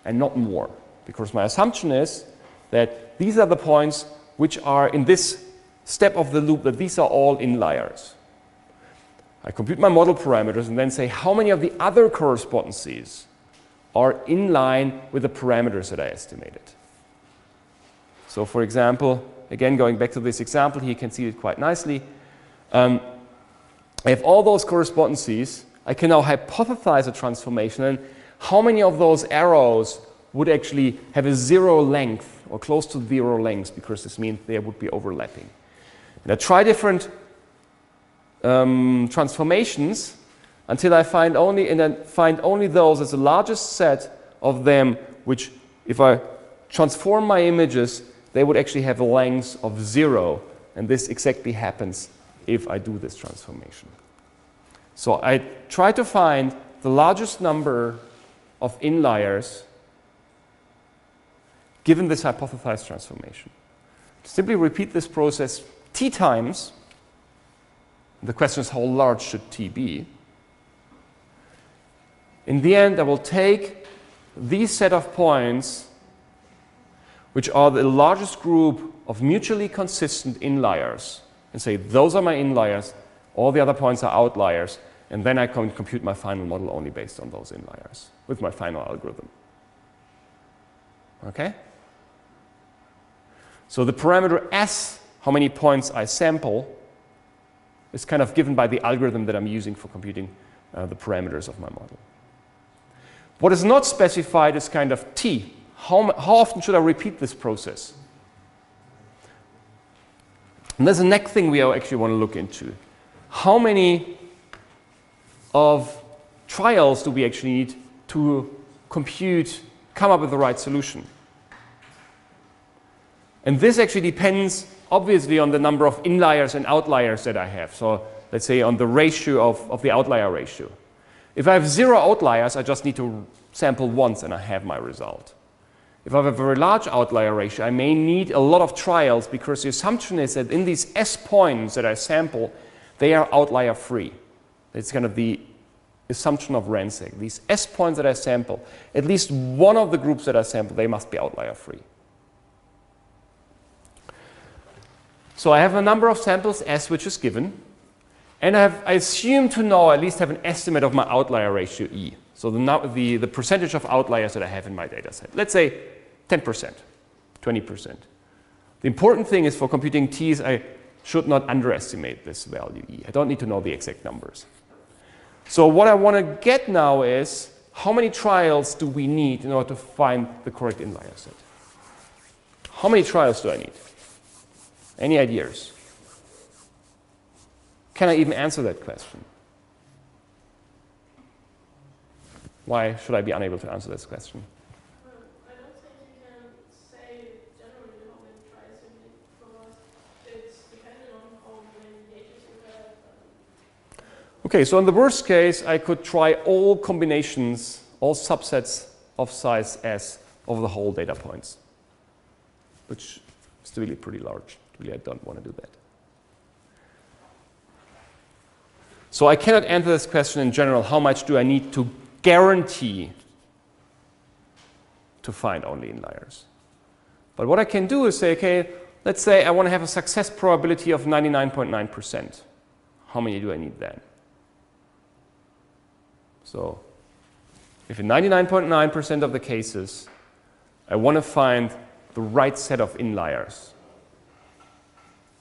S1: and not more, because my assumption is that these are the points which are in this step of the loop, that these are all inliers. I compute my model parameters and then say how many of the other correspondences are in line with the parameters that I estimated. So for example, again going back to this example here, you can see it quite nicely. I have all those correspondences. I can now hypothesize a transformation, and how many of those arrows would actually have a 0 length or close to 0 length, because this means they would be overlapping. And I try different transformations until I find only those as the largest set of them which, if I transform my images, they would actually have a length of 0, and this exactly happens if I do this transformation. So I try to find the largest number of inliers given this hypothesized transformation. Simply repeat this process t times. The question is, how large should t be? In the end, I will take these set of points, which are the largest group of mutually consistent inliers, and say those are my inliers, all the other points are outliers, And then I can compute my final model only based on those inliers with my final algorithm. Okay? So the parameter S, how many points I sample, is kind of given by the algorithm that I'm using for computing the parameters of my model. What is not specified is kind of T. How often should I repeat this process? And there's a next thing we actually want to look into. How many of trials do we actually need to compute, come up with the right solution? And this actually depends, obviously, on the number of inliers and outliers that I have. So let's say on the ratio of the outlier ratio. If I have 0 outliers, I just need to sample once and I have my result. If I have a very large outlier ratio, I may need a lot of trials because the assumption is that in these S points that I sample, they are outlier free. It's kind of the assumption of RANSAC. These S points that I sample, at least one of the groups that I sample, they must be outlier free. So I have a number of samples S which is given, and I assume to know, at least have an estimate of my outlier ratio E. So the percentage of outliers that I have in my data set. Let's say 10%, 20%. The important thing is for computing T's, I should not underestimate this value E. I don't need to know the exact numbers. So what I want to get now is, how many trials do we need in order to find the correct inlier set? How many trials do I need? Any ideas? Can I even answer that question? Why should I be unable to answer this question?
S4: I don't think you can say generally how many tries you need because it's dependent on how many gauges you have.
S1: Okay, so in the worst case, I could try all combinations, all subsets of size S of the whole data points, which is really pretty large. Really, I don't want to do that. So I cannot answer this question in general, how much do I need to guarantee to find only inliers? But what I can do is say, okay, let's say I want to have a success probability of 99.9%. How many do I need then? So if in 99.9% of the cases, I want to find the right set of inliers,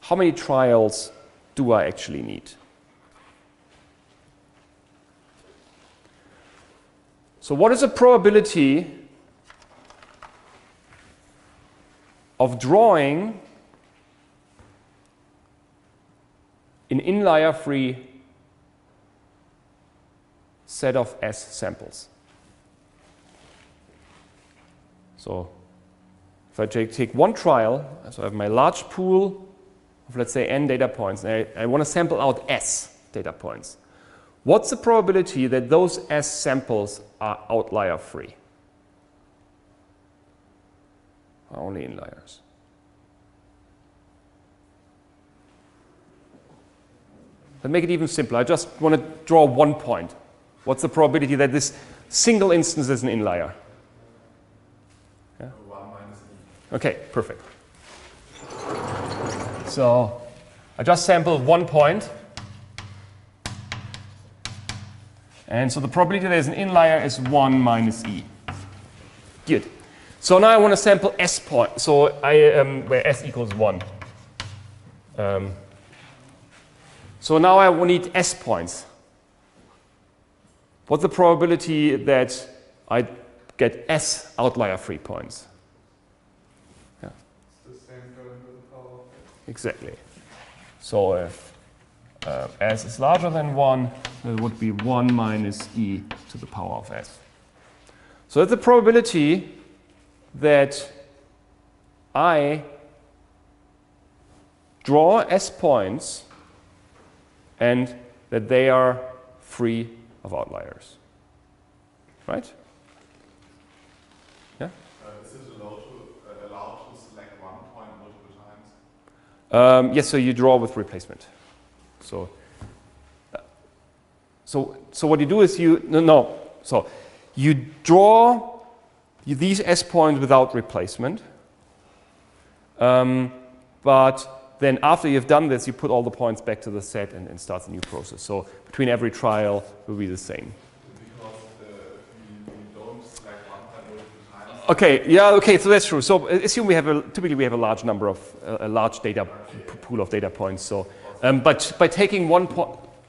S1: how many trials do I actually need? So what is the probability of drawing an inlier-free set of S samples? So if I take one trial, so I have my large pool of, let's say, n data points, and I want to sample out S data points. What's the probability that those S samples are outlier free? Only inliers. Let's make it even simpler. I just want to draw one point. What's the probability that this single instance is an inlier? Yeah?
S3: 1 minus E.
S1: Okay, perfect. So I just sampled one point. And so the probability there's an inlier is 1 minus E. Good. So now I want to sample S point. So where S equals 1. So now I will need S points. What's the probability that I get S outlier free points? Yeah.
S3: It's the same term with the power of S.
S1: Exactly. So if S is larger than 1, it would be 1 minus E to the power of S. So that's the probability that I draw S points and that they are free of outliers. Right? Yeah?
S3: Is it allowed to select one point multiple times?
S1: Yes, so you draw with replacement. So what you do is so you draw these S points without replacement, but then after you've done this, you put all the points back to the set and start a new process. So between every trial will be the same.
S3: Because you don't select one time multiple times.
S1: Okay, yeah, okay, so that's true. So assume typically we have a large number of, a large data pool of data points. So, but by taking one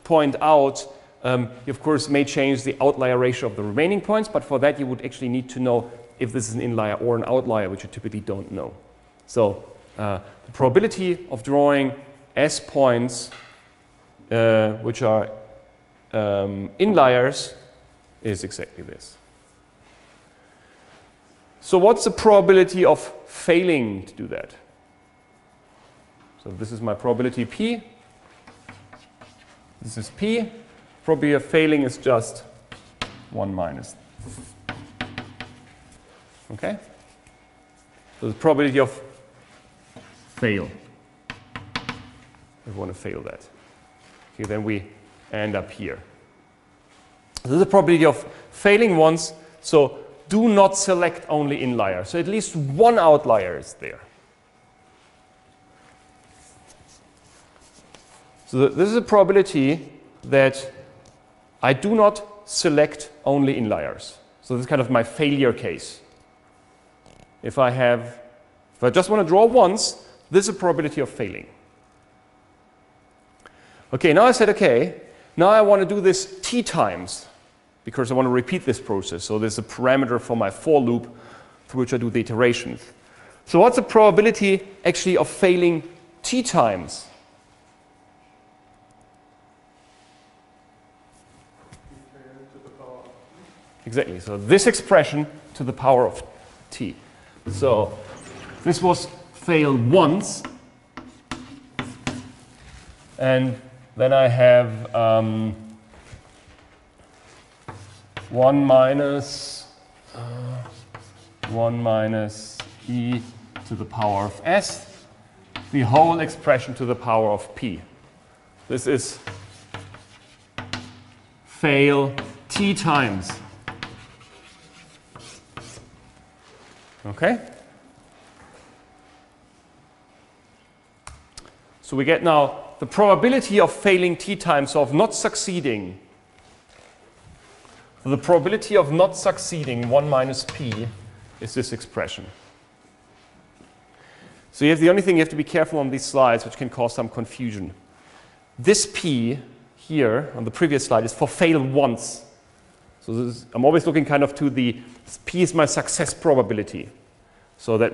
S1: point out, you of course may change the outlier ratio of the remaining points, but for that you would actually need to know if this is an inlier or an outlier, which you typically don't know. So the probability of drawing S points which are inliers is exactly this. So what's the probability of failing to do that? So this is my probability P. This is P. Probability of failing is just 1 minus. Okay? So the probability of fail. We want to fail that. Okay, then we end up here. This is the probability of failing once. So do not select only inlier. So at least one outlier is there. So this is a probability that I do not select only inliers. So this is kind of my failure case. If I just want to draw once, this is a probability of failing. Okay, now I said, okay, now I want to do this t times because I want to repeat this process. So there's a parameter for my for loop through which I do the iterations. So what's the probability actually of failing t times? Exactly, so this expression to the power of t. So this was fail once, and then I have 1 minus e to the power of s, the whole expression to the power of p. This is fail t times. Okay? So we get now the probability of failing t times, so of not succeeding. So the probability of not succeeding, 1 minus p, is this expression. So the only thing you have to be careful on these slides, which can cause some confusion. This p here on the previous slide is for fail once. So I'm always looking kind of to the p is my success probability. So that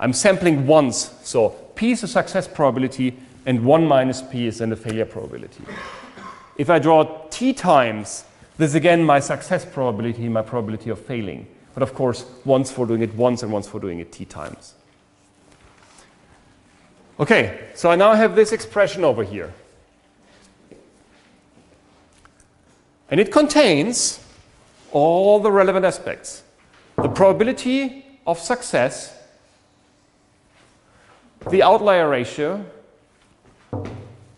S1: I'm sampling once. So p is a success probability and 1 minus p is then the failure probability. If I draw t times, this is again my success probability, my probability of failing. But of course, once for doing it once and once for doing it t times. Okay, so I now have this expression over here. And it contains all the relevant aspects. The probability of success, the outlier ratio,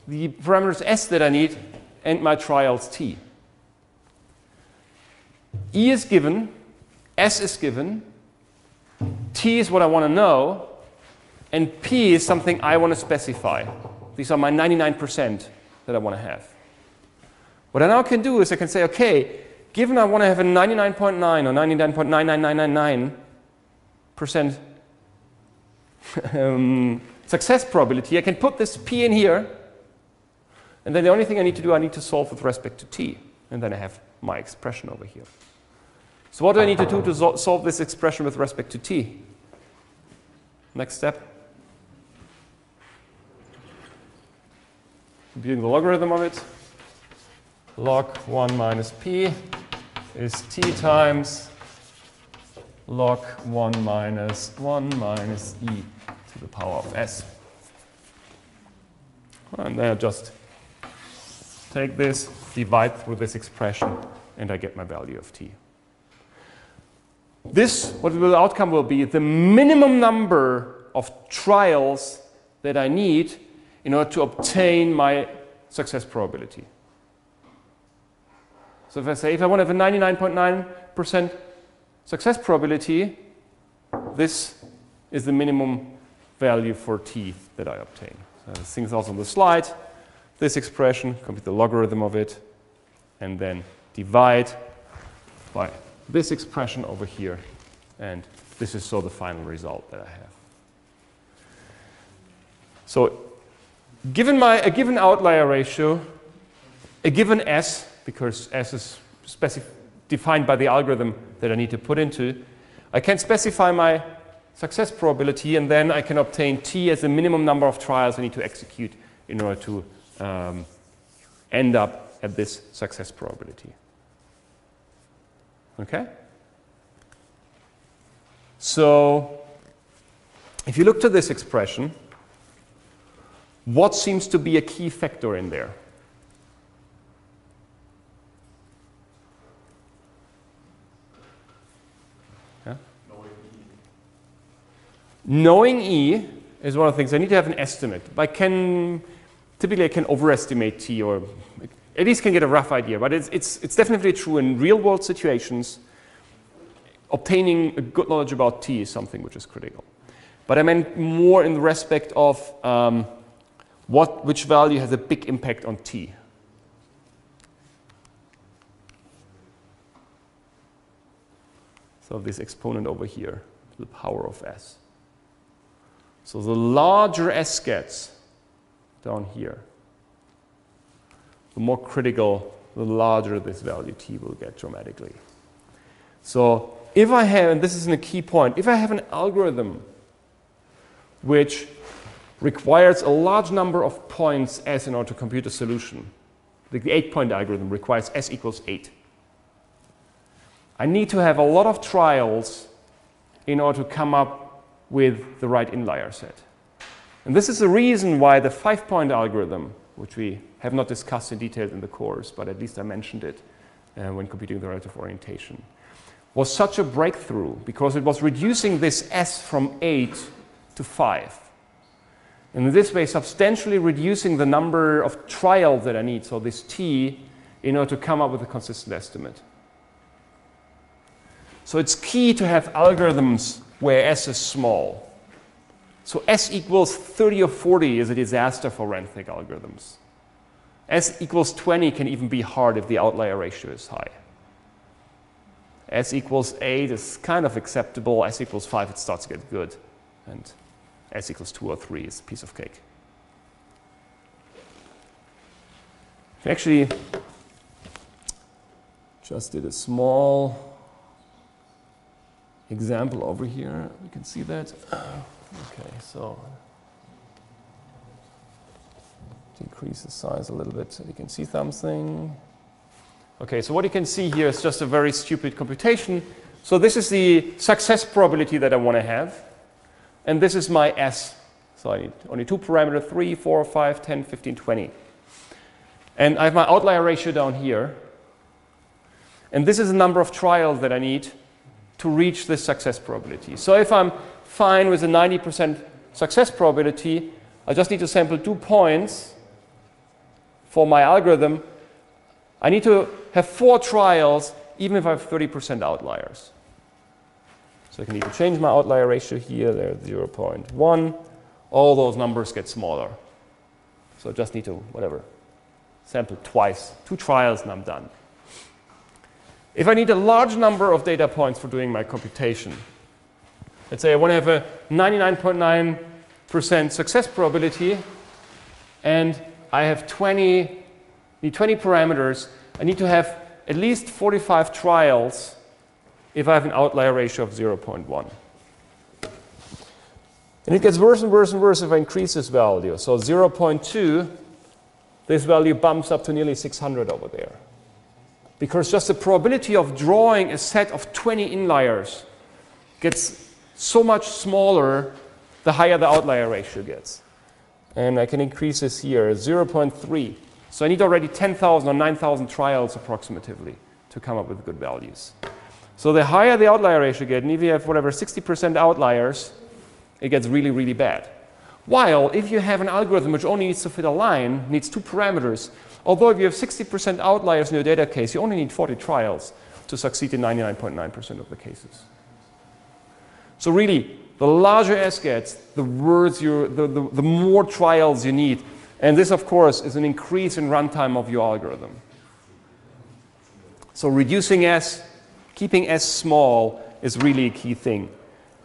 S1: the parameters s that I need, and my trials t. E is given, s is given, t is what I want to know, and p is something I want to specify. These are my 99% that I want to have. What I now can do is I can say, okay, given I want to have a 99.9 or 99.99999% success probability, I can put this p in here, and then the only thing I need to do, I need to solve with respect to t, and then I have my expression over here. So what do I need to do to solve this expression with respect to t? Next step. Computing the logarithm of it. Log 1 minus p is t times log 1 minus e to the power of s. And then I just take this, divide through this expression, and I get my value of t. This, what the outcome will be, the minimum number of trials that I need in order to obtain my success probability. So if I say, if I want to have a 99.9% success probability, this is the minimum value for t that I obtain. So this thing's also on the slide. This expression, compute the logarithm of it, and then divide by this expression over here. And this is so the final result that I have. So given a given outlier ratio, a given S, because S is defined by the algorithm that I need to put into, I can specify my success probability, and then I can obtain T as the minimum number of trials I need to execute in order to end up at this success probability. Okay? So if you look to this expression, what seems to be a key factor in there? Yeah? Knowing E is one of the things. I need to have an estimate. Typically I can overestimate T, or at least can get a rough idea, but it's definitely true in real world situations. Obtaining a good knowledge about T is something which is critical. But I meant more in the respect of which value has a big impact on T. So this exponent over here, the power of S. So the larger S gets down here, the more critical, the larger this value T will get dramatically. So if I have, and this is a key point, if I have an algorithm which requires a large number of points S in order to compute a solution, the 8-point algorithm requires S equals 8. I need to have a lot of trials in order to come up with the right inlier set. And this is the reason why the 5-point algorithm, which we have not discussed in detail in the course, but at least I mentioned it when computing the relative orientation, was such a breakthrough because it was reducing this S from 8 to 5. And in this way, substantially reducing the number of trials that I need, so this T, in order to come up with a consistent estimate. So it's key to have algorithms where S is small. So S equals 30 or 40 is a disaster for RANSAC algorithms. S equals 20 can even be hard if the outlier ratio is high. S equals 8 is kind of acceptable. S equals 5, it starts to get good. And S equals 2 or 3 is a piece of cake. I actually just did a small example over here. You can see that. Okay, so decrease the size a little bit so you can see something. Okay, so what you can see here is just a very stupid computation. So this is the success probability that I want to have. And this is my S. So I need only 2 parameters, 3, 4, 5, 10, 15, 20. And I have my outlier ratio down here. And this is the number of trials that I need to reach this success probability. So if I'm fine with a 90% success probability, I just need to sample 2 points for my algorithm. I need to have 4 trials, even if I have 30% outliers. So I can either change my outlier ratio here, there 0.1. All those numbers get smaller. So I just need to, whatever, sample twice, 2 trials, and I'm done. If I need a large number of data points for doing my computation, let's say I want to have a 99.9% success probability, and I have 20 parameters, I need to have at least 45 trials if I have an outlier ratio of 0.1. And it gets worse and worse and worse if I increase this value. So 0.2, this value bumps up to nearly 600 over there. Because just the probability of drawing a set of 20 inliers gets so much smaller the higher the outlier ratio gets. And I can increase this here, 0.3. So I need already 10,000 or 9,000 trials approximately to come up with good values. So the higher the outlier ratio gets, and if you have whatever 60% outliers, it gets really, really bad. While if you have an algorithm which only needs to fit a line, needs 2 parameters, although if you have 60% outliers in your data case, you only need 40 trials to succeed in 99.9% of the cases. So really, the larger S gets, the worse the more trials you need. And this, of course, is an increase in runtime of your algorithm. So reducing S, keeping S small is really a key thing.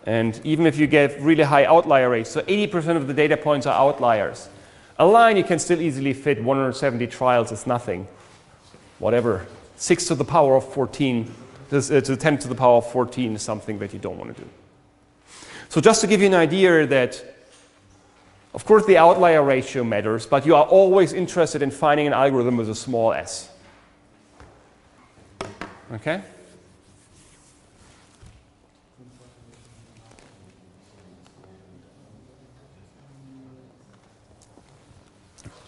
S1: And even if you get really high outlier rates, so 80% of the data points are outliers. A line you can still easily fit 170 trials is nothing. Whatever. 6 to the power of 14, to 10 to the power of 14 is something that you don't want to do. So just to give you an idea that, of course, the outlier ratio matters, but you are always interested in finding an algorithm with a small s. Okay?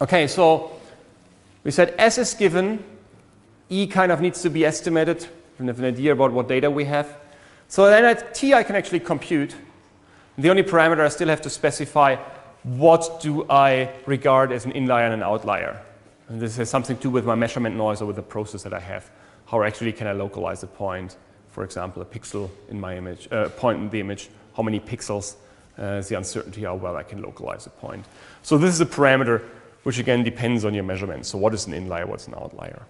S1: Okay, so we said S is given, E kind of needs to be estimated, and have an idea about what data we have. So then at T I can actually compute. The only parameter I still have to specify, what do I regard as an inlier and an outlier? And this has something to do with my measurement noise or with the process that I have. How actually can I localize a point? For example, a pixel in my image, point in the image, how many pixels is the uncertainty, how well I can localize a point. So this is a parameter which again depends on your measurement. So what is an inlier, what's an outlier?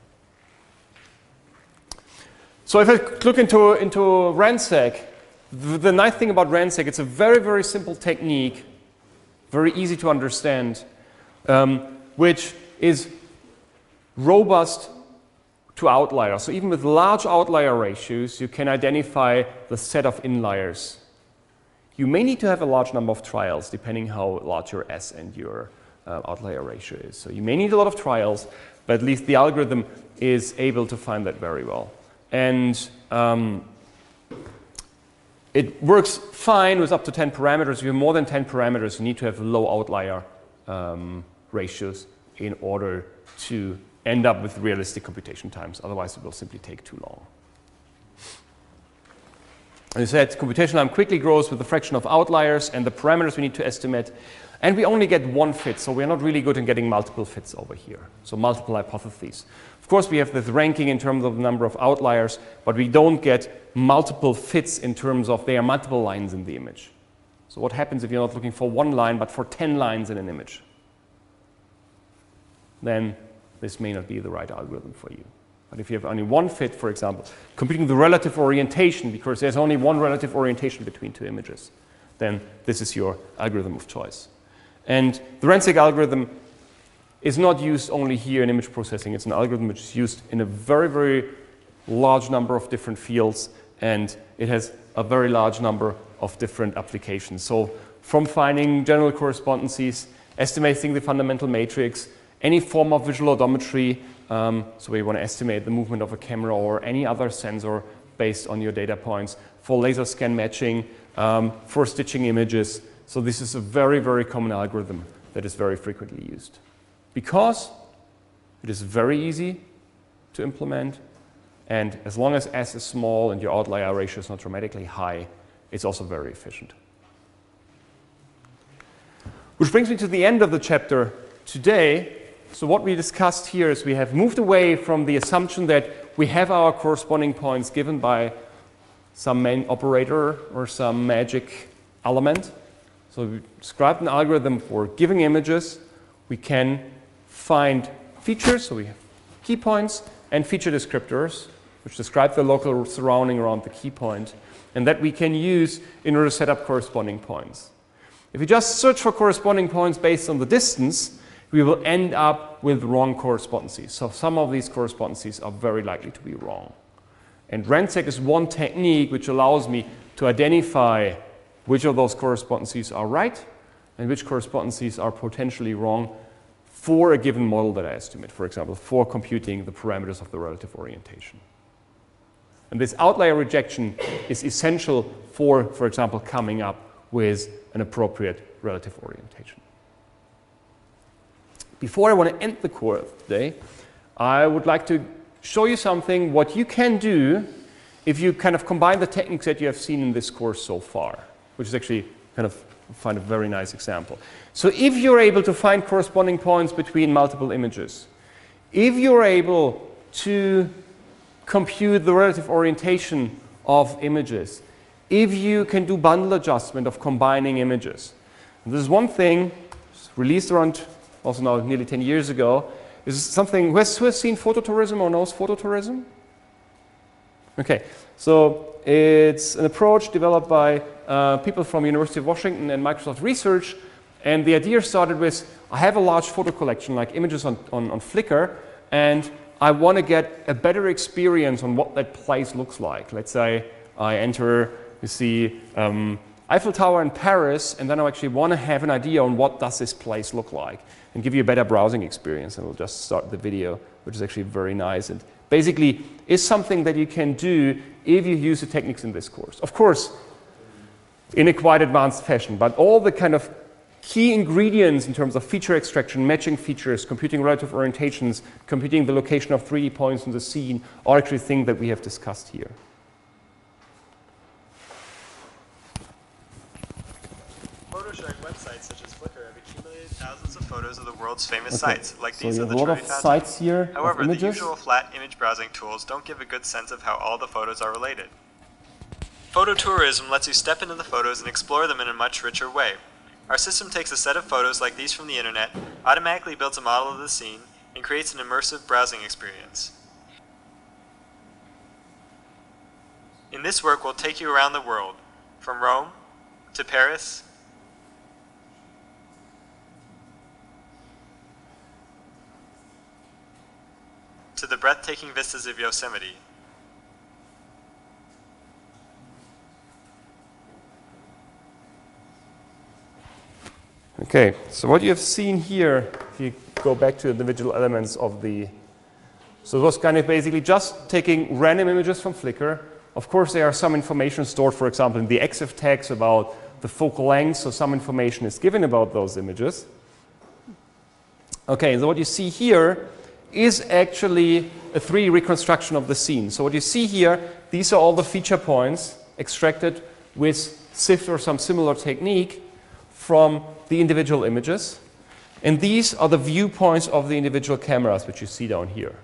S1: So if I look into RANSAC, the nice thing about RANSAC, it's a very, very simple technique, very easy to understand, which is robust to outliers. So even with large outlier ratios, you can identify the set of inliers. You may need to have a large number of trials, depending how large your S and your outlier ratio is. So you may need a lot of trials, but at least the algorithm is able to find that very well. And it works fine with up to 10 parameters. If you have more than 10 parameters, you need to have low outlier ratios in order to end up with realistic computation times. Otherwise, it will simply take too long. As I said, computation time quickly grows with the fraction of outliers and the parameters we need to estimate. And we only get one fit, so we're not really good in getting multiple fits over here. So multiple hypotheses. Of course, we have this ranking in terms of the number of outliers, but we don't get multiple fits in terms of there are multiple lines in the image. So what happens if you're not looking for one line, but for 10 lines in an image? Then this may not be the right algorithm for you. But if you have only one fit, for example, computing the relative orientation, because there's only one relative orientation between two images, then this is your algorithm of choice. And the RANSAC algorithm is not used only here in image processing. It's an algorithm which is used in a very, very large number of different fields, and it has a very large number of different applications. So from finding general correspondences, estimating the fundamental matrix, any form of visual odometry, so we want to estimate the movement of a camera or any other sensor based on your data points, for laser scan matching, for stitching images. So this is a very, very common algorithm that is very frequently used. Because it is very easy to implement, and as long as S is small and your outlier ratio is not dramatically high, it's also very efficient. Which brings me to the end of the chapter today. So what we discussed here is we have moved away from the assumption that we have our corresponding points given by some main operator or some magic element. So we described an algorithm for giving images. We can find features, so we have key points and feature descriptors, which describe the local surrounding around the key point, and that we can use in order to set up corresponding points. If we just search for corresponding points based on the distance, we will end up with wrong correspondences. So some of these correspondences are very likely to be wrong. And RANSAC is one technique which allows me to identify which of those correspondences are right and which correspondences are potentially wrong for a given model that I estimate, for example, for computing the parameters of the relative orientation. And this outlier rejection is essential for example, coming up with an appropriate relative orientation. Before I want to end the course today, I would like to show you something what you can do if you kind of combine the techniques that you have seen in this course so far, which is actually kind of find a very nice example. So if you're able to find corresponding points between multiple images, if you're able to compute the relative orientation of images, if you can do bundle adjustment of combining images. And this is one thing released around, also now nearly 10 years ago. Is something, who has seen phototourism or knows phototourism? Okay, so it's an approach developed by people from University of Washington and Microsoft Research. And the idea started with, I have a large photo collection, like images on Flickr, and I want to get a better experience on what that place looks like. Let's say I enter, you see, Eiffel Tower in Paris, and then I actually want to have an idea on what does this place look like, and give you a better browsing experience. And we'll just start the video, which is actually very nice, and basically is something that you can do if you use the techniques in this course. Of course, in a quite advanced fashion, but all the kind of key ingredients in terms of feature extraction, matching features, computing relative orientations, computing the location of 3D points in the scene, are actually things that we have discussed here.
S5: Photo sharing websites such as Flickr have accumulated thousands of photos of the world's famous sites, like
S1: so
S5: these
S1: you
S5: of
S1: have
S5: the
S1: a lot of
S5: Thrun fountain.
S1: sites here.
S5: However,
S1: of
S5: the
S1: images.
S5: usual flat image browsing tools don't give a good sense of how all the photos are related. Phototourism lets you step into the photos and explore them in a much richer way. Our system takes a set of photos like these from the internet, automatically builds a model of the scene, and creates an immersive browsing experience. In this work, we'll take you around the world, from Rome to Paris, to the breathtaking vistas of Yosemite.
S1: Okay, so what you have seen here, if you go back to the individual elements of the, so it was kind of basically just taking random images from Flickr. Of course, there are some information stored, for example, in the EXIF tags about the focal length, so some information is given about those images. Okay, so what you see here is actually a 3D reconstruction of the scene. So what you see here, these are all the feature points extracted with SIFT or some similar technique from the individual images. And these are the viewpoints of the individual cameras, which you see down here.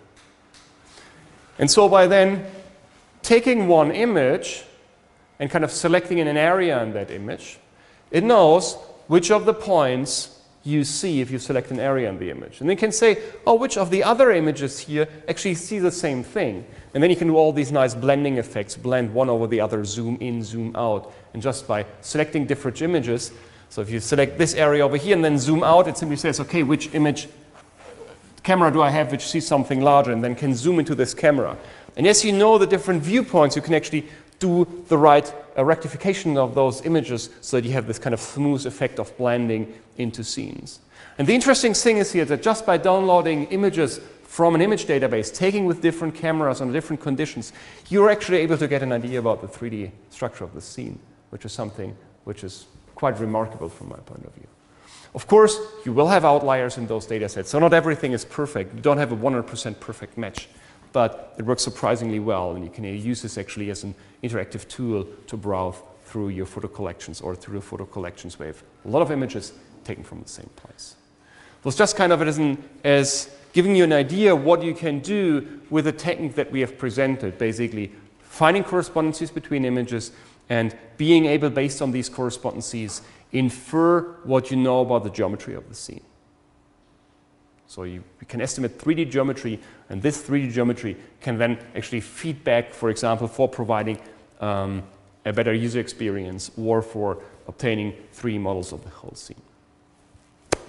S1: And so by then taking one image and kind of selecting in an area in that image, it knows which of the points you see if you select an area in the image. And then you can say, oh, which of the other images here actually see the same thing. And then you can do all these nice blending effects, blend one over the other, zoom in, zoom out. And just by selecting different images, so if you select this area over here and then zoom out, it simply says, okay, which image camera do I have which sees something larger, and then can zoom into this camera. And as you know the different viewpoints, you can actually do the right rectification of those images so that you have this kind of smooth effect of blending into scenes. And the interesting thing is here that just by downloading images from an image database, taking with different cameras under different conditions, you're actually able to get an idea about the 3D structure of the scene, which is something which is quite remarkable from my point of view. Of course, you will have outliers in those data sets, so not everything is perfect. You don't have a 100% perfect match, but it works surprisingly well, and you can use this actually as an interactive tool to browse through your photo collections or through the photo collections where you have a lot of images taken from the same place. It was just kind of as giving you an idea what you can do with the technique that we have presented, basically finding correspondences between images and being able, based on these correspondences, infer what you know about the geometry of the scene. So you can estimate 3D geometry, and this 3D geometry can then actually feed back, for example, for providing a better user experience or for obtaining 3D models of the whole scene.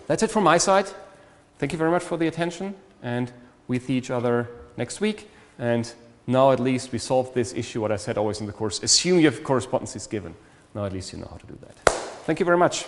S1: That's it from my side. Thank you very much for the attention, and we see each other next week. And now at least we solved this issue, what I said always in the course, assume you have correspondences given. Now at least you know how to do that. Thank you very much.